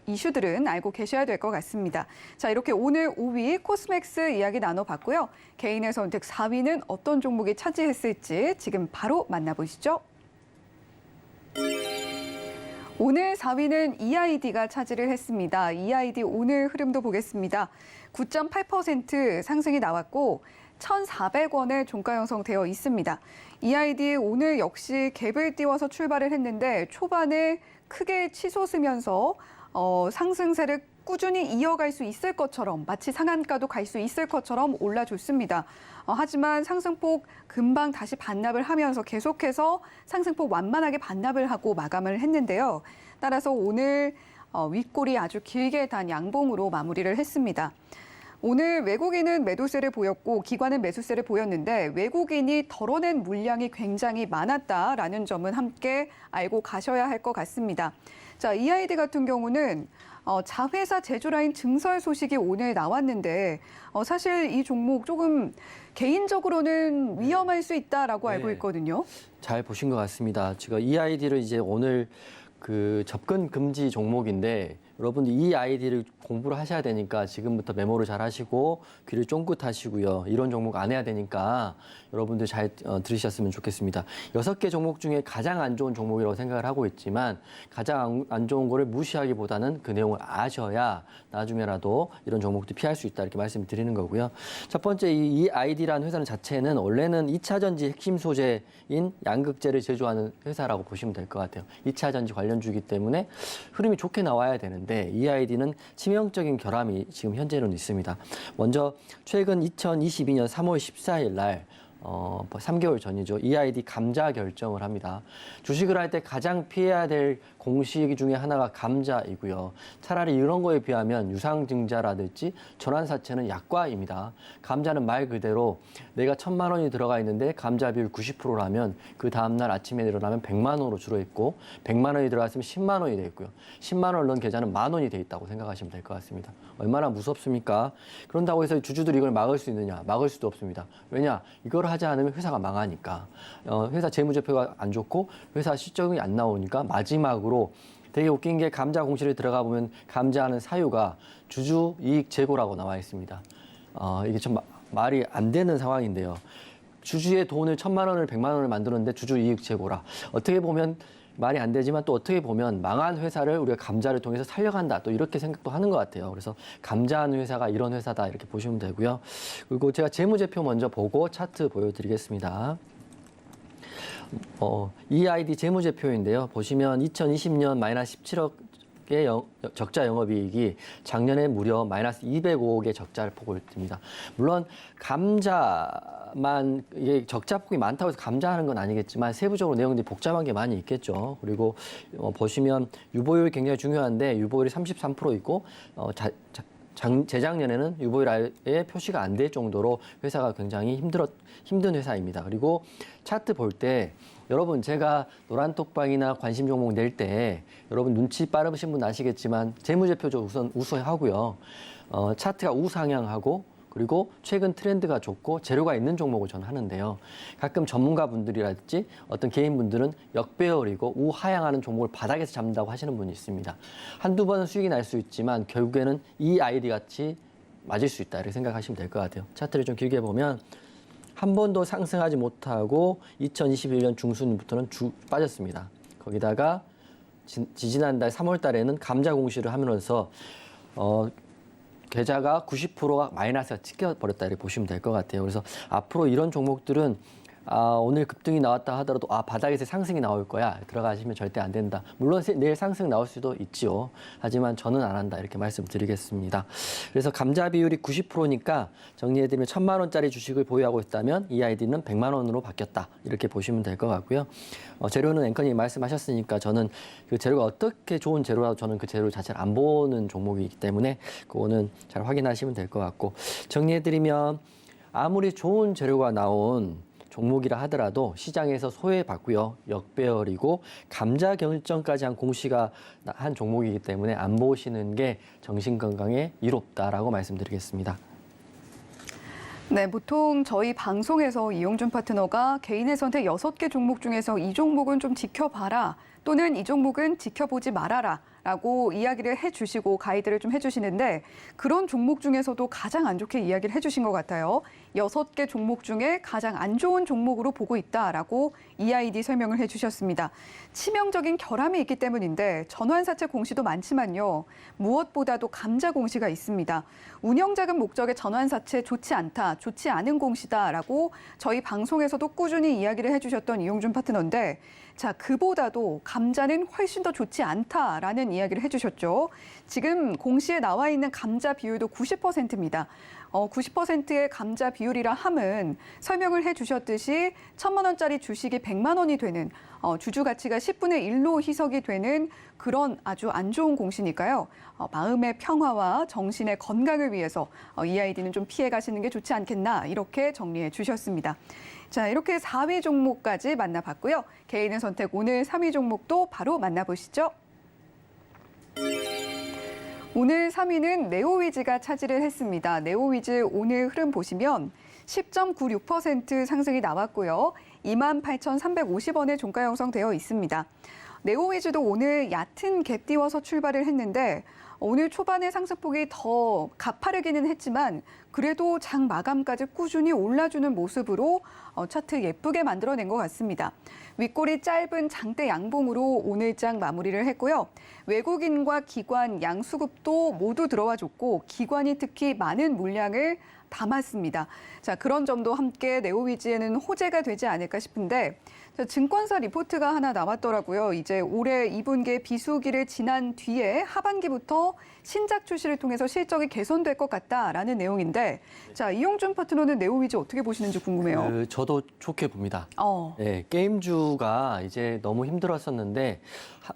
이슈들은 알고 계셔야 될 것 같습니다. 자, 이렇게 오늘 5위 코스맥스 이야기 나눠봤고요. 개인의 선택 4위는 어떤 종목이 차지했을지 지금 바로 만나보시죠. 오늘 4위는 EID가 차지를 했습니다. EID 오늘 흐름도 보겠습니다. 9.8% 상승이 나왔고 1,400원에 종가 형성되어 있습니다. EID 오늘 역시 갭을 띄워서 출발을 했는데 초반에 크게 치솟으면서 상승세를 꾸준히 이어갈 수 있을 것처럼 마치 상한가도 갈 수 있을 것처럼 올라줬습니다. 하지만 상승폭 금방 다시 반납을 하면서 계속해서 상승폭 완만하게 반납을 하고 마감을 했는데요. 따라서 오늘 윗골이 아주 길게 단 양봉으로 마무리를 했습니다. 오늘 외국인은 매도세를 보였고 기관은 매수세를 보였는데 외국인이 덜어낸 물량이 굉장히 많았다라는 점은 함께 알고 가셔야 할 것 같습니다. 자, EID 같은 경우는 자회사 제조라인 증설 소식이 오늘 나왔는데 사실 이 종목 조금 개인적으로는 위험할 수 있다라고 알고 있거든요. 잘 보신 것 같습니다. 제가 EID를 이제 오늘 그 접근 금지 종목인데 여러분들 이 아이디를 공부를 하셔야 되니까 지금부터 메모를 잘 하시고 귀를 쫑긋 하시고요. 이런 종목 안 해야 되니까 여러분들 잘 들으셨으면 좋겠습니다. 6개 종목 중에 가장 안 좋은 종목이라고 생각을 하고 있지만 가장 안 좋은 거를 무시하기보다는 그 내용을 아셔야 나중에라도 이런 종목도 피할 수 있다 이렇게 말씀을 드리는 거고요. 첫 번째 이 아이디라는 회사는 자체는 원래는 2차 전지 핵심 소재인 양극재를 제조하는 회사라고 보시면 될 것 같아요. 2차 전지 관련주이기 때문에 흐름이 좋게 나와야 되는데 이 아이디는 치명적인 결함이 지금 현재로는 있습니다. 먼저 최근 2022년 3월 14일 날 3개월 전이죠. EID 감자 결정을 합니다. 주식을 할 때 가장 피해야 될 공시 중에 하나가 감자이고요. 차라리 이런 거에 비하면 유상증자라든지 전환사채는 약과입니다. 감자는 말 그대로 내가 1,000만 원이 들어가 있는데 감자 비율 90%라면 그 다음날 아침에 일어나면 100만 원으로 줄어 있고 100만 원이 들어갔으면 10만 원이 돼 있고요. 10만 원 넣은 계좌는 10,000원이 돼 있다고 생각하시면 될 것 같습니다. 얼마나 무섭습니까? 그런다고 해서 주주들이 이걸 막을 수 있느냐? 막을 수도 없습니다. 왜냐? 이걸 하지 않으면 회사가 망하니까. 회사 재무제표가 안 좋고 회사 실적이 안 나오니까 마지막으로 되게 웃긴 게 감자 공시를 들어가 보면 감자하는 사유가 주주 이익 제고라고 나와 있습니다. 이게 좀 말이 안 되는 상황인데요. 주주의 돈을 1,000만 원을 100만 원을 만드는데 주주 이익 제고라. 어떻게 보면 말이 안 되지만 또 어떻게 보면 망한 회사를 우리가 감자를 통해서 살려간다. 또 이렇게 생각도 하는 것 같아요. 그래서 감자하는 회사가 이런 회사다 이렇게 보시면 되고요. 그리고 제가 재무제표 먼저 보고 차트 보여드리겠습니다. EID 재무제표인데요. 보시면 2020년 마이너스 17억의 적자 영업이익이 작년에 무려 마이너스 205억의 적자를 보입니다. 물론 감자만 이게 적자폭이 많다고 해서 감자하는 건 아니겠지만 세부적으로 내용들이 복잡한 게 많이 있겠죠. 그리고 보시면 유보율이 굉장히 중요한데 유보율이 33% 있고 재작년에는 유보율 아예 표시가 안 될 정도로 회사가 굉장히 힘든 회사입니다. 그리고 차트 볼 때 여러분 제가 노란톡방이나 관심 종목 낼 때 여러분 눈치 빠르신 분 아시겠지만 재무제표죠 우선 우수하고요. 차트가 우상향하고 그리고 최근 트렌드가 좋고 재료가 있는 종목을 저는 하는데요. 가끔 전문가분들이랄지 어떤 개인분들은 역배열이고 우하향하는 종목을 바닥에서 잡는다고 하시는 분이 있습니다. 한두 번은 수익이 날 수 있지만 결국에는 이 아이디 같이 맞을 수 있다 이렇게 생각하시면 될 것 같아요. 차트를 좀 길게 보면 한 번도 상승하지 못하고 2021년 중순부터는 빠졌습니다. 거기다가 지지난달 3월 달에는 감자 공시를 하면서 계좌가 90%가 마이너스가 찍혀버렸다 이렇게 보시면 될 것 같아요. 그래서 앞으로 이런 종목들은 오늘 급등이 나왔다 하더라도 바닥에서 상승이 나올 거야 들어가시면 절대 안 된다. 물론 내일 상승 나올 수도 있지요. 하지만 저는 안 한다 이렇게 말씀드리겠습니다. 그래서 감자 비율이 90%니까 정리해드리면 1,000만 원짜리 주식을 보유하고 있다면 이 아이디는 100만 원으로 바뀌었다 이렇게 보시면 될 것 같고요. 재료는 앵커님이 말씀하셨으니까 저는 그 재료가 어떻게 좋은 재료라도 저는 그 재료 자체를 안 보는 종목이기 때문에 그거는 잘 확인하시면 될 것 같고, 정리해드리면 아무리 좋은 재료가 나온 종목이라 하더라도 시장에서 소외받고요. 역배열이고 감자 결정까지 한 공시가 한 종목이기 때문에 안 보시는 게 정신건강에 이롭다라고 말씀드리겠습니다. 네, 보통 저희 방송에서 이용준 파트너가 개인의 선택 6개 종목 중에서 이 종목은 좀 지켜봐라 또는 이 종목은 지켜보지 말아라 라고 이야기를 해주시고 가이드를 좀 해주시는데, 그런 종목 중에서도 가장 안 좋게 이야기를 해주신 것 같아요. 6개 종목 중에 가장 안 좋은 종목으로 보고 있다라고 EID 설명을 해주셨습니다. 치명적인 결함이 있기 때문인데 전환사채 공시도 많지만요. 무엇보다도 감자 공시가 있습니다. 운영자금 목적의 전환사채 좋지 않다, 좋지 않은 공시다라고 저희 방송에서도 꾸준히 이야기를 해주셨던 이용준 파트너인데, 자, 그보다도 감자는 훨씬 더 좋지 않다라는 이야기를 해주셨죠. 지금 공시에 나와 있는 감자 비율도 90%입니다. 90%의 감자 비율이라 함은 설명을 해주셨듯이 1,000만 원짜리 주식이 100만 원이 되는, 주주 가치가 10분의 1로 희석이 되는 그런 아주 안 좋은 공시니까요. 마음의 평화와 정신의 건강을 위해서 이 아이디는 좀 피해 가시는 게 좋지 않겠나 이렇게 정리해 주셨습니다. 자, 이렇게 4위 종목까지 만나봤고요. 개인의 선택 오늘 3위 종목도 바로 만나보시죠. 오늘 3위는 네오위즈가 차지를 했습니다. 네오위즈 오늘 흐름 보시면 10.96% 상승이 나왔고요. 28,350원에 종가 형성되어 있습니다. 네오위즈도 오늘 얕은 갭 띄워서 출발을 했는데 오늘 초반에 상승폭이 더 가파르기는 했지만 그래도 장 마감까지 꾸준히 올라주는 모습으로 차트 예쁘게 만들어낸 것 같습니다. 윗골이 짧은 장대 양봉으로 오늘 장 마무리를 했고요. 외국인과 기관 양수급도 모두 들어와 줬고 기관이 특히 많은 물량을 담았습니다. 자, 그런 점도 함께 네오위즈에는 호재가 되지 않을까 싶은데, 자, 증권사 리포트가 하나 나왔더라고요. 이제 올해 2분기에 비수기를 지난 뒤에 하반기부터 신작 출시를 통해서 실적이 개선될 것 같다라는 내용인데, 자, 이용준 파트너는 네오위즈 어떻게 보시는지 궁금해요. 저도 좋게 봅니다. 네, 게임주가 이제 너무 힘들었었는데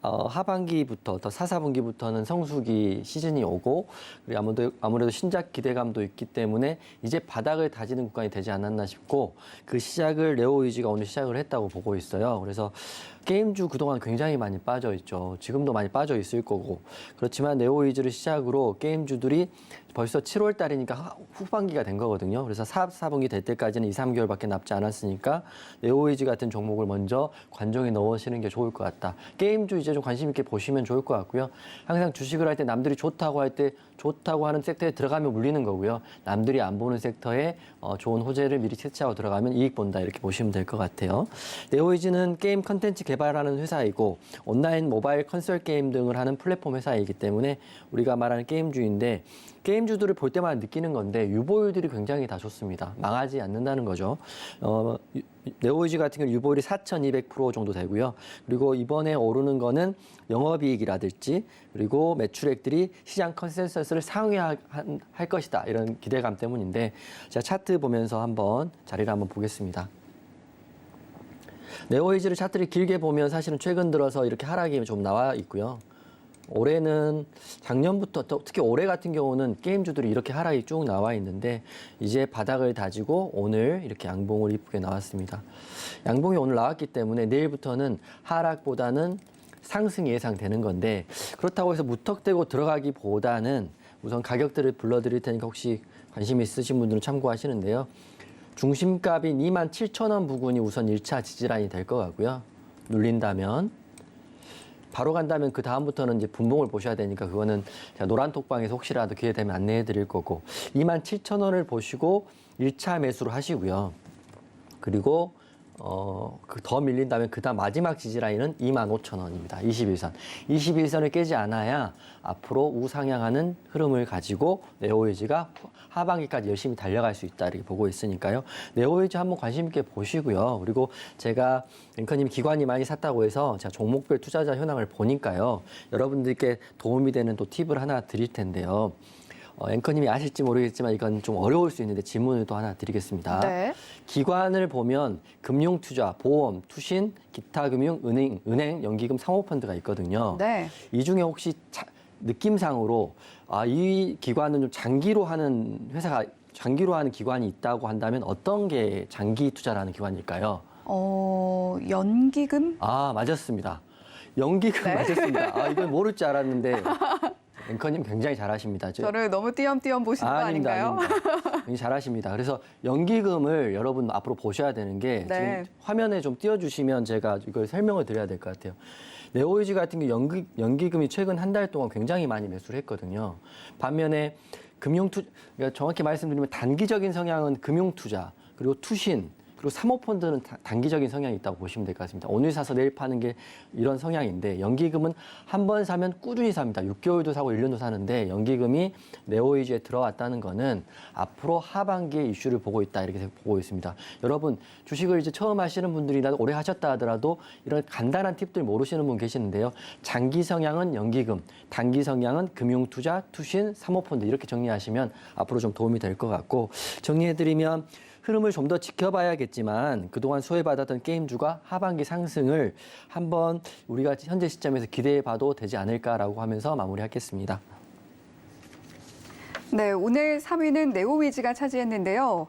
하반기부터 더 4, 4분기부터는 성수기 시즌이 오고, 그리고 아무래도 신작 기대감도 있기 때문에 이제 바닥을 다지는 구간이 되지 않았나 싶고, 그 시작을 네오위즈가 오늘 시작을 했다고 보고 있어요. 그래서 게임주 그동안 굉장히 많이 빠져 있죠. 지금도 많이 빠져 있을 거고. 그렇지만 네오위즈를 시작으로 게임주들이 벌써 7월 달이니까 후반기가 된 거거든요. 그래서 4분기 될 때까지는 2, 3개월밖에 남지 않았으니까 네오위즈 같은 종목을 먼저 관종에 넣으시는 게 좋을 것 같다. 게임주 이제 좀 관심 있게 보시면 좋을 것 같고요. 항상 주식을 할 때 남들이 좋다고 할 때 좋다고 하는 섹터에 들어가면 물리는 거고요. 남들이 안 보는 섹터에 좋은 호재를 미리 채취하고 들어가면 이익 본다 이렇게 보시면 될 것 같아요. 네오위즈는 게임 컨텐츠 개발하는 회사이고 온라인 모바일 콘솔 게임 등을 하는 플랫폼 회사이기 때문에 우리가 말하는 게임주인데, 게임주들을 볼 때마다 느끼는 건데 유보율들이 굉장히 다 좋습니다. 망하지 않는다는 거죠. 네오위즈 같은 경우 유보율이 4,200% 정도 되고요. 그리고 이번에 오르는 거는 영업이익이라든지 그리고 매출액들이 시장 컨센서스를 상회할 것이다. 이런 기대감 때문인데, 제가 차트 보면서 자리를 한번 보겠습니다. 네오위즈를 차트를 길게 보면 사실은 최근 들어서 이렇게 하락이 좀 나와 있고요. 올해는 작년부터 특히 올해 같은 경우는 게임주들이 이렇게 하락이 쭉 나와 있는데 이제 바닥을 다지고 오늘 이렇게 양봉을 이쁘게 나왔습니다. 양봉이 오늘 나왔기 때문에 내일부터는 하락보다는 상승이 예상되는 건데, 그렇다고 해서 무턱대고 들어가기보다는 우선 가격들을 불러드릴 테니까 혹시 관심 있으신 분들은 참고하시는데요. 중심값인 27,000원 부근이 우선 1차 지지라인이 될 것 같고요. 눌린다면 바로 간다면 그 다음부터는 이제 분봉을 보셔야 되니까 그거는 제가 노란톡방에서 혹시라도 기회 되면 안내해 드릴 거고 27,000원을 보시고 1차 매수를 하시고요. 그리고 그 더 밀린다면 그 다음 마지막 지지라인은 25,000원입니다. 21선. 21선을 깨지 않아야 앞으로 우상향하는 흐름을 가지고 네오웨이즈가 하반기까지 열심히 달려갈 수 있다 이렇게 보고 있으니까요. 네오웨이즈 한번 관심 있게 보시고요. 그리고 제가 앵커님 기관이 많이 샀다고 해서 제가 종목별 투자자 현황을 보니까요. 여러분들께 도움이 되는 또 팁을 하나 드릴 텐데요. 앵커님이 아실지 모르겠지만 이건 좀 어려울 수 있는데 질문을 또 하나 드리겠습니다. 네. 기관을 보면 금융투자, 보험, 투신, 기타금융, 은행, 연기금, 사모펀드가 있거든요. 네. 이 중에 혹시 느낌상으로 이 기관은 좀 장기로 하는 회사가 장기로 하는 기관이 있다고 한다면 어떤 게 장기 투자라는 기관일까요? 연기금? 맞았습니다. 연기금 네. 맞았습니다. 이건 모를 줄 알았는데 앵커님 굉장히 잘하십니다. 저를 너무 띄엄띄엄 보시는 거 아닌가요? 아닙니다. 굉장히 잘하십니다. 그래서 연기금을 여러분 앞으로 보셔야 되는 게 네. 지금 화면에 좀 띄워주시면 제가 이걸 설명을 드려야 될 것 같아요. 네오웨이즈 같은 경우 연기금이 최근 한 달 동안 굉장히 많이 매수를 했거든요. 반면에 그러니까 정확히 말씀드리면 단기적인 성향은 금융투자, 그리고 투신, 그리고 사모펀드는 단기적인 성향이 있다고 보시면 될 것 같습니다. 오늘 사서 내일 파는 게 이런 성향인데 연기금은 한 번 사면 꾸준히 삽니다. 6개월도 사고 1년도 사는데 연기금이 네오웨이즈에 들어왔다는 거는 앞으로 하반기에 이슈를 보고 있다 이렇게 보고 있습니다. 여러분 주식을 이제 처음 하시는 분들이라도 오래 하셨다 하더라도 이런 간단한 팁들 모르시는 분 계시는데요. 장기 성향은 연기금, 단기 성향은 금융투자, 투신, 사모펀드 이렇게 정리하시면 앞으로 좀 도움이 될 것 같고 정리해드리면 흐름을 좀 더 지켜봐야겠지만 그동안 소외받았던 게임주가 하반기 상승을 한번 우리가 현재 시점에서 기대해봐도 되지 않을까라고 하면서 마무리하겠습니다. 네, 오늘 3위는 네오위즈가 차지했는데요.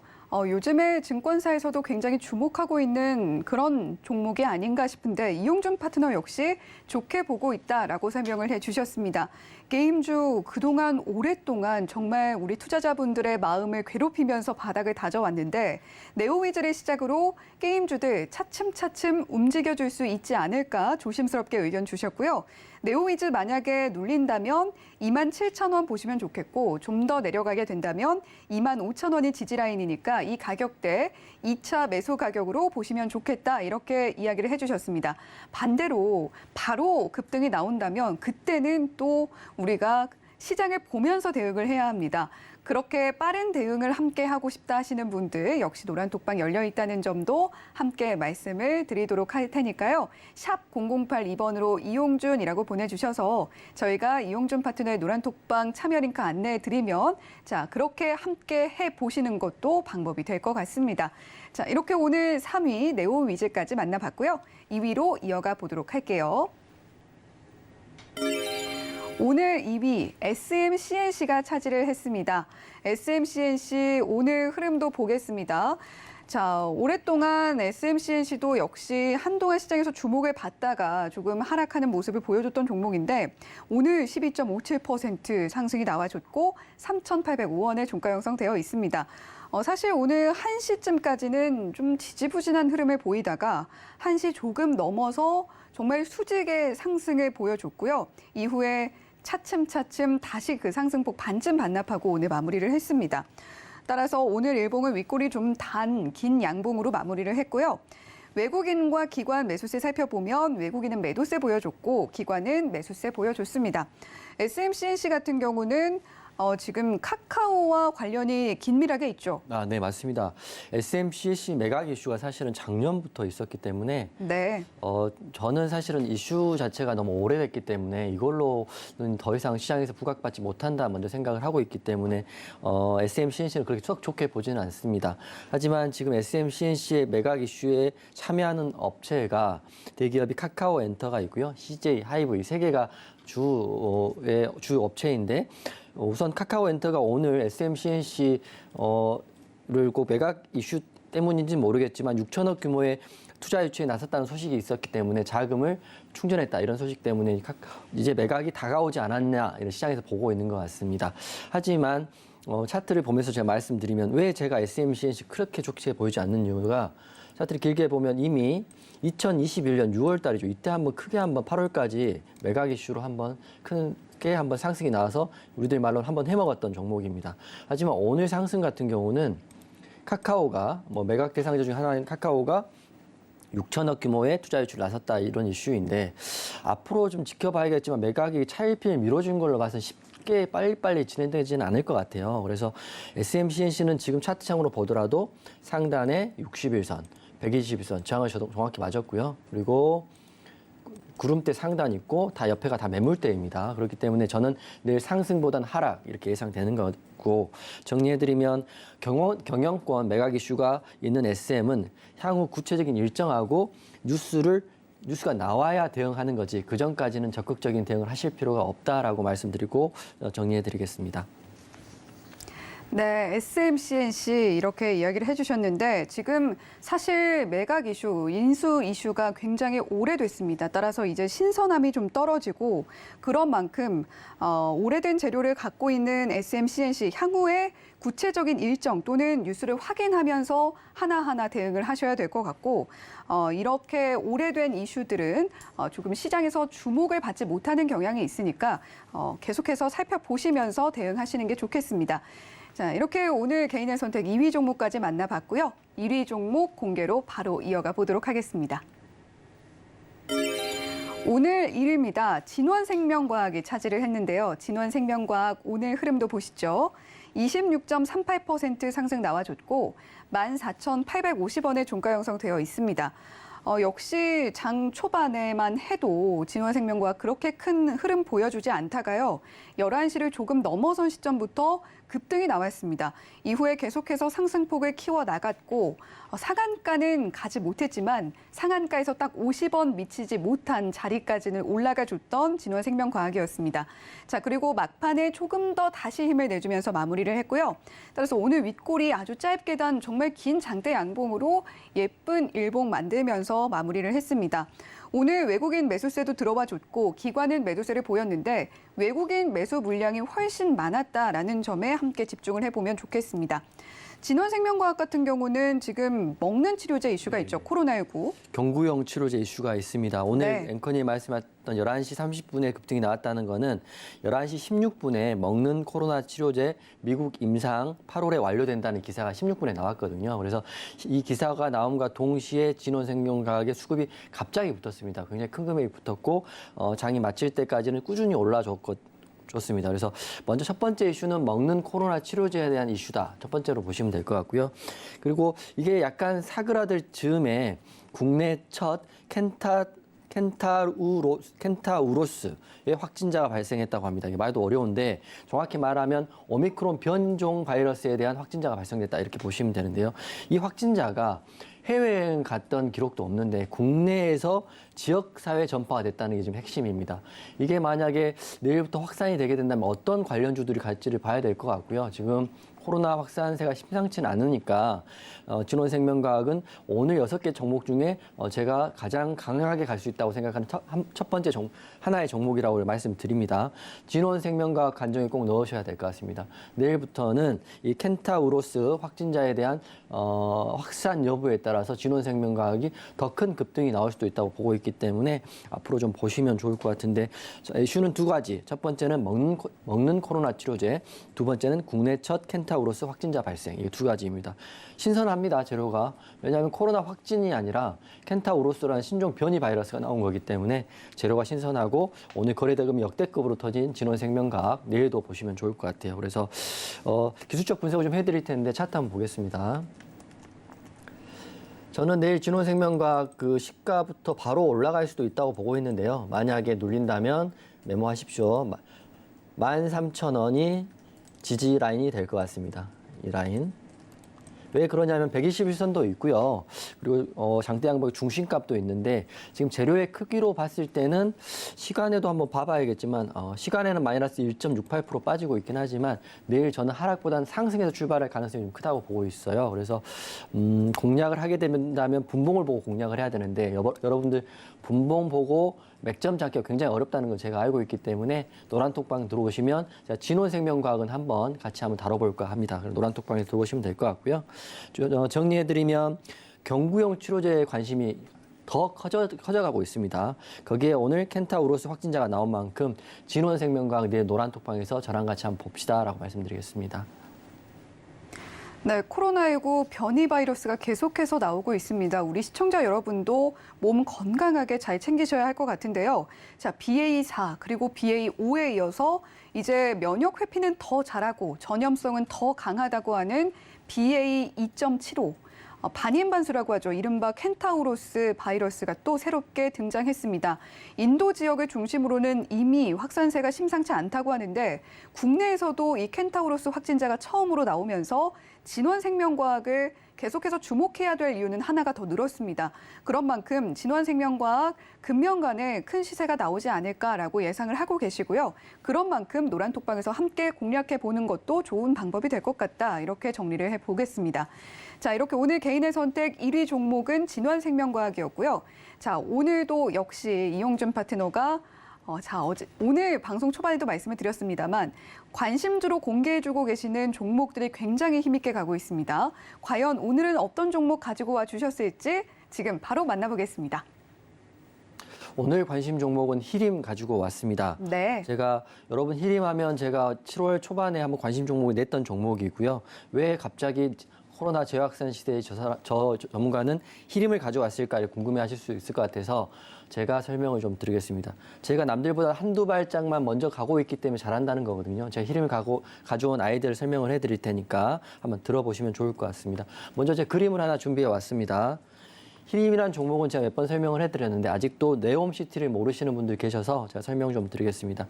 요즘에 증권사에서도 굉장히 주목하고 있는 그런 종목이 아닌가 싶은데 이용준 파트너 역시 좋게 보고 있다라고 설명을 해주셨습니다. 게임주 그동안 오랫동안 정말 우리 투자자분들의 마음을 괴롭히면서 바닥을 다져왔는데 네오위즈를 시작으로 게임주들 차츰차츰 움직여줄 수 있지 않을까 조심스럽게 의견 주셨고요. 네오위즈 만약에 눌린다면 27,000원 보시면 좋겠고 좀 더 내려가게 된다면 25,000원이 지지라인이니까 이 가격대 2차 매수 가격으로 보시면 좋겠다 이렇게 이야기를 해주셨습니다. 반대로 바로 급등이 나온다면 그때는 또 우리가 시장을 보면서 대응을 해야 합니다. 그렇게 빠른 대응을 함께 하고 싶다 하시는 분들 역시 노란톡방 열려 있다는 점도 함께 말씀을 드리도록 할 테니까요. 샵 0082번으로 이용준이라고 보내주셔서 저희가 이용준 파트너의 노란톡방 참여 링크 안내해 드리면 자 그렇게 함께 해보시는 것도 방법이 될 것 같습니다. 자 이렇게 오늘 3위 네오위즈까지 만나봤고요. 2위로 이어가 보도록 할게요. 오늘 2위 SMCNC가 차지를 했습니다. SMCNC 오늘 흐름도 보겠습니다. 자, 오랫동안 SMCNC도 역시 한동안 시장에서 주목을 받다가 조금 하락하는 모습을 보여줬던 종목인데 오늘 12.57% 상승이 나와줬고 3,805원에 종가 형성되어 있습니다. 사실 오늘 1시쯤까지는 좀 지지부진한 흐름을 보이다가 1시 조금 넘어서 정말 수직의 상승을 보여줬고요. 이후에 차츰차츰 다시 그 상승폭 반쯤 반납하고 오늘 마무리를 했습니다. 따라서 오늘 일봉은 윗골이 좀 긴 양봉으로 마무리를 했고요. 외국인과 기관 매수세 살펴보면 외국인은 매도세 보여줬고 기관은 매수세 보여줬습니다. SMCNC 같은 경우는 지금 카카오와 관련이 긴밀하게 있죠. 네, 맞습니다. SMCC 매각 이슈가 사실은 작년부터 있었기 때문에 네. 저는 사실은 이슈 자체가 너무 오래됐기 때문에 이걸로는 더 이상 시장에서 부각받지 못한다 먼저 생각을 하고 있기 때문에 SMCNC는 그렇게 썩 좋게 보지는 않습니다. 하지만 지금 SMCNC의 매각 이슈에 참여하는 업체가 대기업이 카카오 엔터가 있고요. CJ, 하이브 이 세 개가 주 업체인데 우선 카카오 엔터가 오늘 SMCNC를 매각 이슈 때문인지는 모르겠지만 6천억 규모의 투자 유치에 나섰다는 소식이 있었기 때문에 자금을 충전했다 이런 소식 때문에 이제 매각이 다가오지 않았냐 이런 시장에서 보고 있는 것 같습니다. 하지만 차트를 보면서 제가 말씀드리면 왜 제가 SMCNC 그렇게 좋게 보이지 않는 이유가 차트를 길게 보면 이미 2021년 6월 달이죠. 이때 한번 크게 한번 8월까지 매각 이슈로 한번 크게 한번 상승이 나와서 우리들 말로 한번 해먹었던 종목입니다. 하지만 오늘 상승 같은 경우는 카카오가 매각 대상자 중 하나인 카카오가 6천억 규모의 투자 유치를 나섰다 이런 이슈인데 앞으로 좀 지켜봐야겠지만 매각이 차일피일 미뤄진 걸로 봐서 쉽게 빨리빨리 진행되지는 않을 것 같아요. 그래서 SMCNC는 지금 차트상으로 보더라도 상단에 61선, 121선 저항을 정확히 맞았고요. 그리고 구름대 상단 있고 다 옆에가 다 매물대입니다. 그렇기 때문에 저는 내일 상승보단 하락 이렇게 예상되는 거고 정리해드리면 경영권 매각 이슈가 있는 SM은 향후 구체적인 일정하고 뉴스가 나와야 대응하는 거지 그 전까지는 적극적인 대응을 하실 필요가 없다라고 말씀드리고 정리해드리겠습니다. 네, SMCNC 이렇게 이야기를 해주셨는데 지금 사실 매각 이슈, 인수 이슈가 굉장히 오래됐습니다. 따라서 이제 신선함이 좀 떨어지고 그런 만큼 오래된 재료를 갖고 있는 SMCNC 향후에 구체적인 일정 또는 뉴스를 확인하면서 하나하나 대응을 하셔야 될 것 같고 이렇게 오래된 이슈들은 조금 시장에서 주목을 받지 못하는 경향이 있으니까 계속해서 살펴보시면서 대응하시는 게 좋겠습니다. 자, 이렇게 오늘 개인의 선택 2위 종목까지 만나봤고요. 1위 종목 공개로 바로 이어가 보도록 하겠습니다. 오늘 1위입니다. 진원생명과학이 차지를 했는데요. 진원생명과학 오늘 흐름도 보시죠. 26.38% 상승 나와줬고 14,850원에 종가 형성되어 있습니다. 역시 장 초반에만 해도 진원생명과학 그렇게 큰 흐름 보여주지 않다가요. 11시를 조금 넘어선 시점부터 급등이 나왔습니다. 이후에 계속해서 상승폭을 키워나갔고 상한가는 가지 못했지만 상한가에서 딱 50원 미치지 못한 자리까지는 올라가줬던 진원생명과학이었습니다. 자, 그리고 막판에 조금 더 다시 힘을 내주면서 마무리를 했고요. 따라서 오늘 윗골이 아주 짧게 단 정말 긴 장대 양봉으로 예쁜 일봉 만들면서 마무리를 했습니다. 오늘 외국인 매수세도 들어와 줬고 기관은 매도세를 보였는데 외국인 매수 물량이 훨씬 많았다라는 점에 함께 집중을 해보면 좋겠습니다. 진원생명과학 같은 경우는 지금 먹는 치료제 이슈가 있죠. 코로나19. 경구용 치료제 이슈가 있습니다. 오늘 네. 앵커님 말씀하셨던 11시 30분에 급등이 나왔다는 거는 11시 16분에 먹는 코로나 치료제 미국 임상 8월에 완료된다는 기사가 16분에 나왔거든요. 그래서 이 기사가 나옴과 동시에 진원생명과학의 수급이 갑자기 붙었습니다. 굉장히 큰 금액이 붙었고 장이 마칠 때까지는 꾸준히 올라줬거든요. 좋습니다. 그래서 먼저 첫 번째 이슈는 먹는 코로나 치료제에 대한 이슈다. 첫 번째로 보시면 될 것 같고요. 그리고 이게 약간 사그라들 즈음에 국내 첫 켄타우로스의 확진자가 발생했다고 합니다. 이게 말도 어려운데 정확히 말하면 오미크론 변종 바이러스에 대한 확진자가 발생됐다 이렇게 보시면 되는데요. 이 확진자가 해외여행 갔던 기록도 없는데 국내에서 지역사회 전파가 됐다는 게 지금 핵심입니다. 이게 만약에 내일부터 확산이 되게 된다면 어떤 관련주들이 갈지를 봐야 될 것 같고요. 지금 코로나 확산세가 심상치는 않으니까 진원생명과학은 오늘 6개 종목 중에 제가 가장 강하게 갈 수 있다고 생각하는 첫 번째 하나의 종목이라고 말씀드립니다. 진원생명과학 간정에 꼭 넣으셔야 될 것 같습니다. 내일부터는 이 켄타우로스 확진자에 대한 확산 여부에 따라서 진원생명과학이 더 큰 급등이 나올 수도 있다고 보고 있기 때문에 앞으로 좀 보시면 좋을 것 같은데 이슈는 두 가지. 첫 번째는 먹는 코로나 치료제, 두 번째는 국내 첫 켄타우로스 확진자 발생. 이 두 가지입니다. 신선합니다, 재료가. 왜냐하면 코로나 확진이 아니라 켄타우로스라는 신종 변이 바이러스가 나온 거기 때문에 재료가 신선하고 오늘 거래대금이 역대급으로 터진 진원생명과학 내일도 보시면 좋을 것 같아요. 그래서 기술적 분석을 좀 해드릴 텐데 차트 한번 보겠습니다. 저는 내일 진원생명과학 그 시가부터 바로 올라갈 수도 있다고 보고 있는데요. 만약에 눌린다면 메모하십시오. 13,000원이 지지 라인이 될 것 같습니다. 이 라인. 왜 그러냐면 121선도 있고요. 그리고 장대 양봉 중심값도 있는데 지금 재료의 크기로 봤을 때는 시간에도 한번 봐봐야겠지만 시간에는 마이너스 1.68% 빠지고 있긴 하지만 내일 저는 하락보다는 상승해서 출발할 가능성이 좀 크다고 보고 있어요. 그래서 공략을 하게 된다면 분봉을 보고 공략을 해야 되는데 여러분들 분봉 보고 맥점 잡기가 굉장히 어렵다는 걸 제가 알고 있기 때문에 노란톡방 들어오시면 제가 진원생명과학은 한번 같이 한번 다뤄볼까 합니다. 노란톡방에 들어오시면 될 것 같고요. 정리해드리면 경구용 치료제에 관심이 더 커져가고 있습니다. 거기에 오늘 켄타우로스 확진자가 나온 만큼 진원생명과학 내일 노란톡방에서 저랑 같이 한번 봅시다라고 말씀드리겠습니다. 네, 코로나19 변이 바이러스가 계속해서 나오고 있습니다. 우리 시청자 여러분도 몸 건강하게 잘 챙기셔야 할 것 같은데요. 자, BA4 그리고 BA5에 이어서 이제 면역 회피는 더 잘하고 전염성은 더 강하다고 하는 BA2.75. 반인반수라고 하죠. 이른바 켄타우로스 바이러스가 또 새롭게 등장했습니다. 인도 지역을 중심으로는 이미 확산세가 심상치 않다고 하는데 국내에서도 이 켄타우로스 확진자가 처음으로 나오면서 진원생명과학을 계속해서 주목해야 될 이유는 하나가 더 늘었습니다. 그런 만큼 진원생명과학 금년간에 큰 시세가 나오지 않을까라고 예상을 하고 계시고요. 그런 만큼 노란톡방에서 함께 공략해 보는 것도 좋은 방법이 될 것 같다. 이렇게 정리를 해보겠습니다. 자, 이렇게 오늘 개인의 선택 1위 종목은 진원생명과학이었고요. 자, 오늘도 역시 이용준 파트너가 오늘 방송 초반에도 말씀을 드렸습니다만 관심주로 공개해주고 계시는 종목들이 굉장히 힘있게 가고 있습니다. 과연 오늘은 어떤 종목 가지고 와 주셨을지 지금 바로 만나보겠습니다. 오늘 관심 종목은 히림 가지고 왔습니다. 네. 제가 여러분 히림하면 제가 7월 초반에 한번 관심 종목을 냈던 종목이고요. 왜 갑자기 코로나 재확산 시대에 저 전문가는 히림을 가져왔을까 궁금해하실 수 있을 것 같아서 제가 설명을 좀 드리겠습니다. 제가 남들보다 한두 발짝만 먼저 가고 있기 때문에 잘한다는 거거든요. 제가 히림을 가져온 아이디어를 설명을 해드릴 테니까 한번 들어보시면 좋을 것 같습니다. 먼저 제 그림을 하나 준비해 왔습니다. 히림이라는 종목은 제가 몇 번 설명을 해드렸는데 아직도 네옴시티를 모르시는 분들 계셔서 제가 설명 좀 드리겠습니다.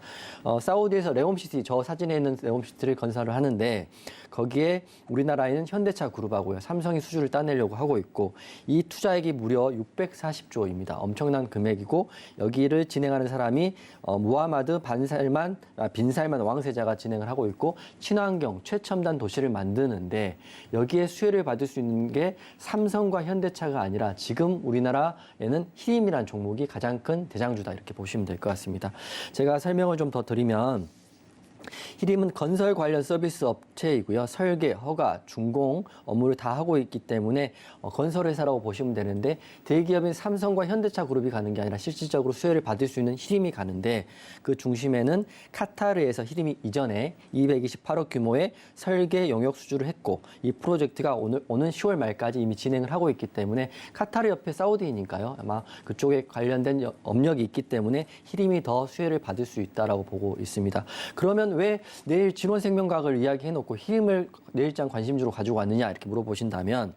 사우디에서 네옴시티, 저 사진에 있는 네옴시티를 건설을 하는데 거기에 우리나라에는 현대차 그룹하고요. 삼성이 수주를 따내려고 하고 있고 이 투자액이 무려 640조입니다. 엄청난 금액이고 여기를 진행하는 사람이 무하마드 빈살만 왕세자가 진행을 하고 있고 친환경 최첨단 도시를 만드는데 여기에 수혜를 받을 수 있는 게 삼성과 현대차가 아니라 지금 우리나라에는 히림이라는 종목이 가장 큰 대장주다 이렇게 보시면 될 것 같습니다. 제가 설명을 좀 더 드리면 히림은 건설 관련 서비스 업체이고요. 설계, 허가, 준공 업무를 다 하고 있기 때문에 건설회사라고 보시면 되는데 대기업인 삼성과 현대차 그룹이 가는 게 아니라 실질적으로 수혜를 받을 수 있는 히림이 가는데 그 중심에는 카타르에서 히림이 이전에 228억 규모의 설계 용역 수주를 했고 이 프로젝트가 오는 10월 말까지 이미 진행을 하고 있기 때문에 카타르 옆에 사우디니까요. 아마 그쪽에 관련된 업력이 있기 때문에 히림이 더 수혜를 받을 수 있다라고 보고 있습니다. 그러면 왜 내일 진원생명과학을 이야기해놓고 히림을 내일장 관심주로 가지고 왔느냐 이렇게 물어보신다면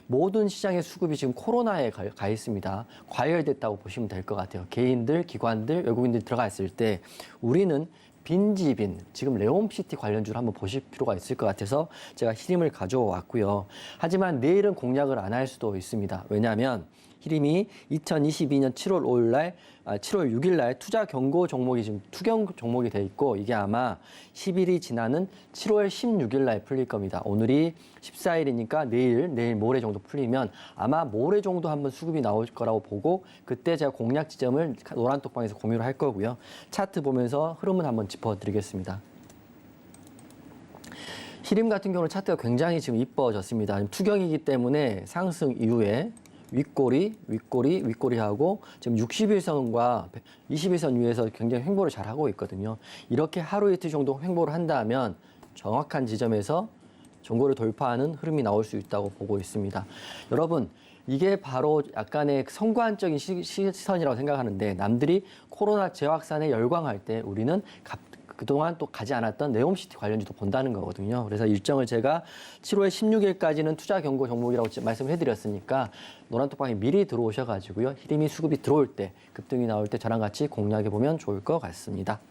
모든 시장의 수급이 지금 코로나에 가 있습니다. 과열됐다고 보시면 될 것 같아요. 개인들, 기관들, 외국인들이 들어가 있을 때 우리는 빈집인 지금 레옴시티 관련주를 한번 보실 필요가 있을 것 같아서 제가 히림을 가져왔고요. 하지만 내일은 공략을 안 할 수도 있습니다. 왜냐하면 히림이 2022년 7월 6일 날 투자 경고 종목이 지금 투경 종목이 돼 있고 이게 아마 10일이 지나는 7월 16일 날 풀릴 겁니다. 오늘이 14일이니까 내일 모레 정도 풀리면 아마 모레 정도 한번 수급이 나올 거라고 보고 그때 제가 공략 지점을 노란톡방에서 공유를 할 거고요. 차트 보면서 흐름을 한번 짚어드리겠습니다. 히림 같은 경우는 차트가 굉장히 지금 이뻐졌습니다. 투경이기 때문에 상승 이후에 윗꼬리하고 지금 60일선과 21선 위에서 굉장히 횡보를 잘 하고 있거든요. 이렇게 하루 이틀 정도 횡보를 한다면 정확한 지점에서 정고를 돌파하는 흐름이 나올 수 있다고 보고 있습니다. 여러분, 이게 바로 약간의 성관적인 시선이라고 생각하는데 남들이 코로나 재확산에 열광할 때 우리는 그동안 또 가지 않았던 네옴시티 관련주도 본다는 거거든요. 그래서 일정을 제가 7월 16일까지는 투자 경고 종목이라고 말씀을 해드렸으니까 노란톡방에 미리 들어오셔가지고요. 히림이 수급이 들어올 때, 급등이 나올 때 저랑 같이 공략해보면 좋을 것 같습니다.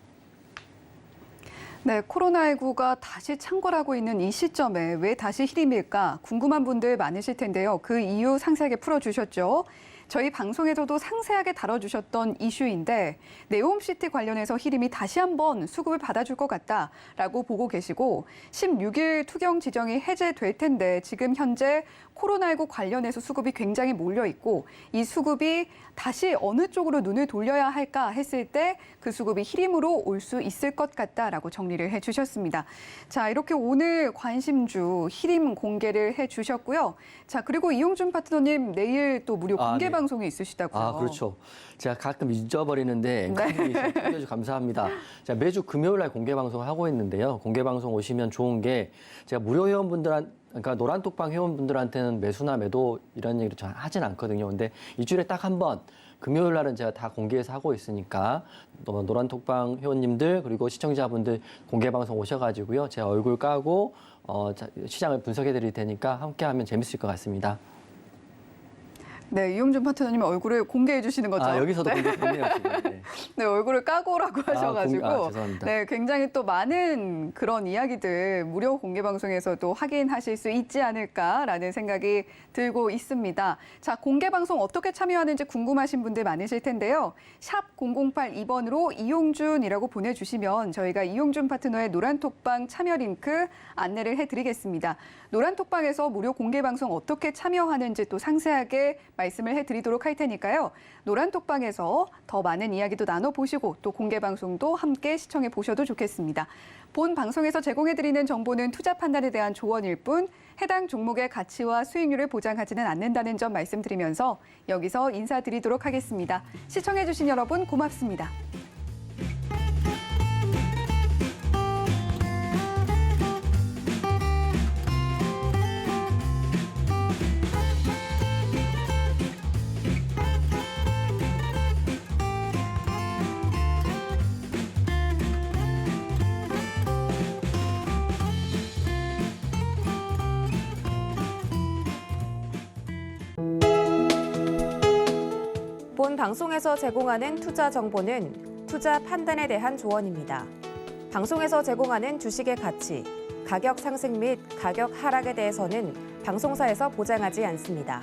네, 코로나19가 다시 창궐하고 있는 이 시점에 왜 다시 히림일까 궁금한 분들 많으실 텐데요. 그 이유 상세하게 풀어주셨죠. 저희 방송에서도 상세하게 다뤄주셨던 이슈인데 네옴시티 관련해서 히림이 다시 한번 수급을 받아줄 것 같다라고 보고 계시고 16일 투경 지정이 해제될 텐데 지금 현재 코로나19 관련해서 수급이 굉장히 몰려 있고 이 수급이 다시 어느 쪽으로 눈을 돌려야 할까 했을 때 그 수급이 히림으로 올 수 있을 것 같다라고 정리를 해주셨습니다. 자, 이렇게 오늘 관심주 히림 공개를 해주셨고요. 자, 그리고 이용준 파트너님 내일 또 무료 공개 네. 방송이 있으시다고요. 그렇죠. 제가 가끔 잊어버리는데 네. 챙겨주셔서 감사합니다. 제가 매주 금요일 날 공개 방송을 하고 있는데요. 공개 방송 오시면 좋은 게 제가 무료 그러니까 노란톡방 회원분들한테는 매수나 매도 이런 얘기를 잘 하진 않거든요. 근데 일주일에 딱 한 번 금요일 날은 제가 다 공개해서 하고 있으니까 노란톡방 회원님들 그리고 시청자분들 공개 방송 오셔가지고요. 제 얼굴 까고 시장을 분석해 드릴 테니까 함께하면 재밌을 것 같습니다. 네, 이용준 파트너님 얼굴을 공개해 주시는 거죠? 여기서도 네. 공개했네요, 지금. 네. 네, 얼굴을 까고라고 하셔가지고 죄송합니다. 네, 굉장히 또 많은 그런 이야기들 무료 공개 방송에서도 확인하실 수 있지 않을까라는 생각이 들고 있습니다. 자, 공개 방송 어떻게 참여하는지 궁금하신 분들 많으실 텐데요. 샵 0082번으로 이용준이라고 보내주시면 저희가 이용준 파트너의 노란톡방 참여 링크 안내를 해드리겠습니다. 노란톡방에서 무료 공개 방송 어떻게 참여하는지 또 상세하게 말씀을 해드리도록 할 테니까요. 노란톡방에서 더 많은 이야기도 나눠보시고 또 공개 방송도 함께 시청해 보셔도 좋겠습니다. 본 방송에서 제공해드리는 정보는 투자 판단에 대한 조언일 뿐 해당 종목의 가치와 수익률을 보장하지는 않는다는 점 말씀드리면서 여기서 인사드리도록 하겠습니다. 시청해주신 여러분 고맙습니다. 본 방송에서 제공하는 투자 정보는 투자 판단에 대한 조언입니다. 방송에서 제공하는 주식의 가치, 가격 상승 및 가격 하락에 대해서는 방송사에서 보장하지 않습니다.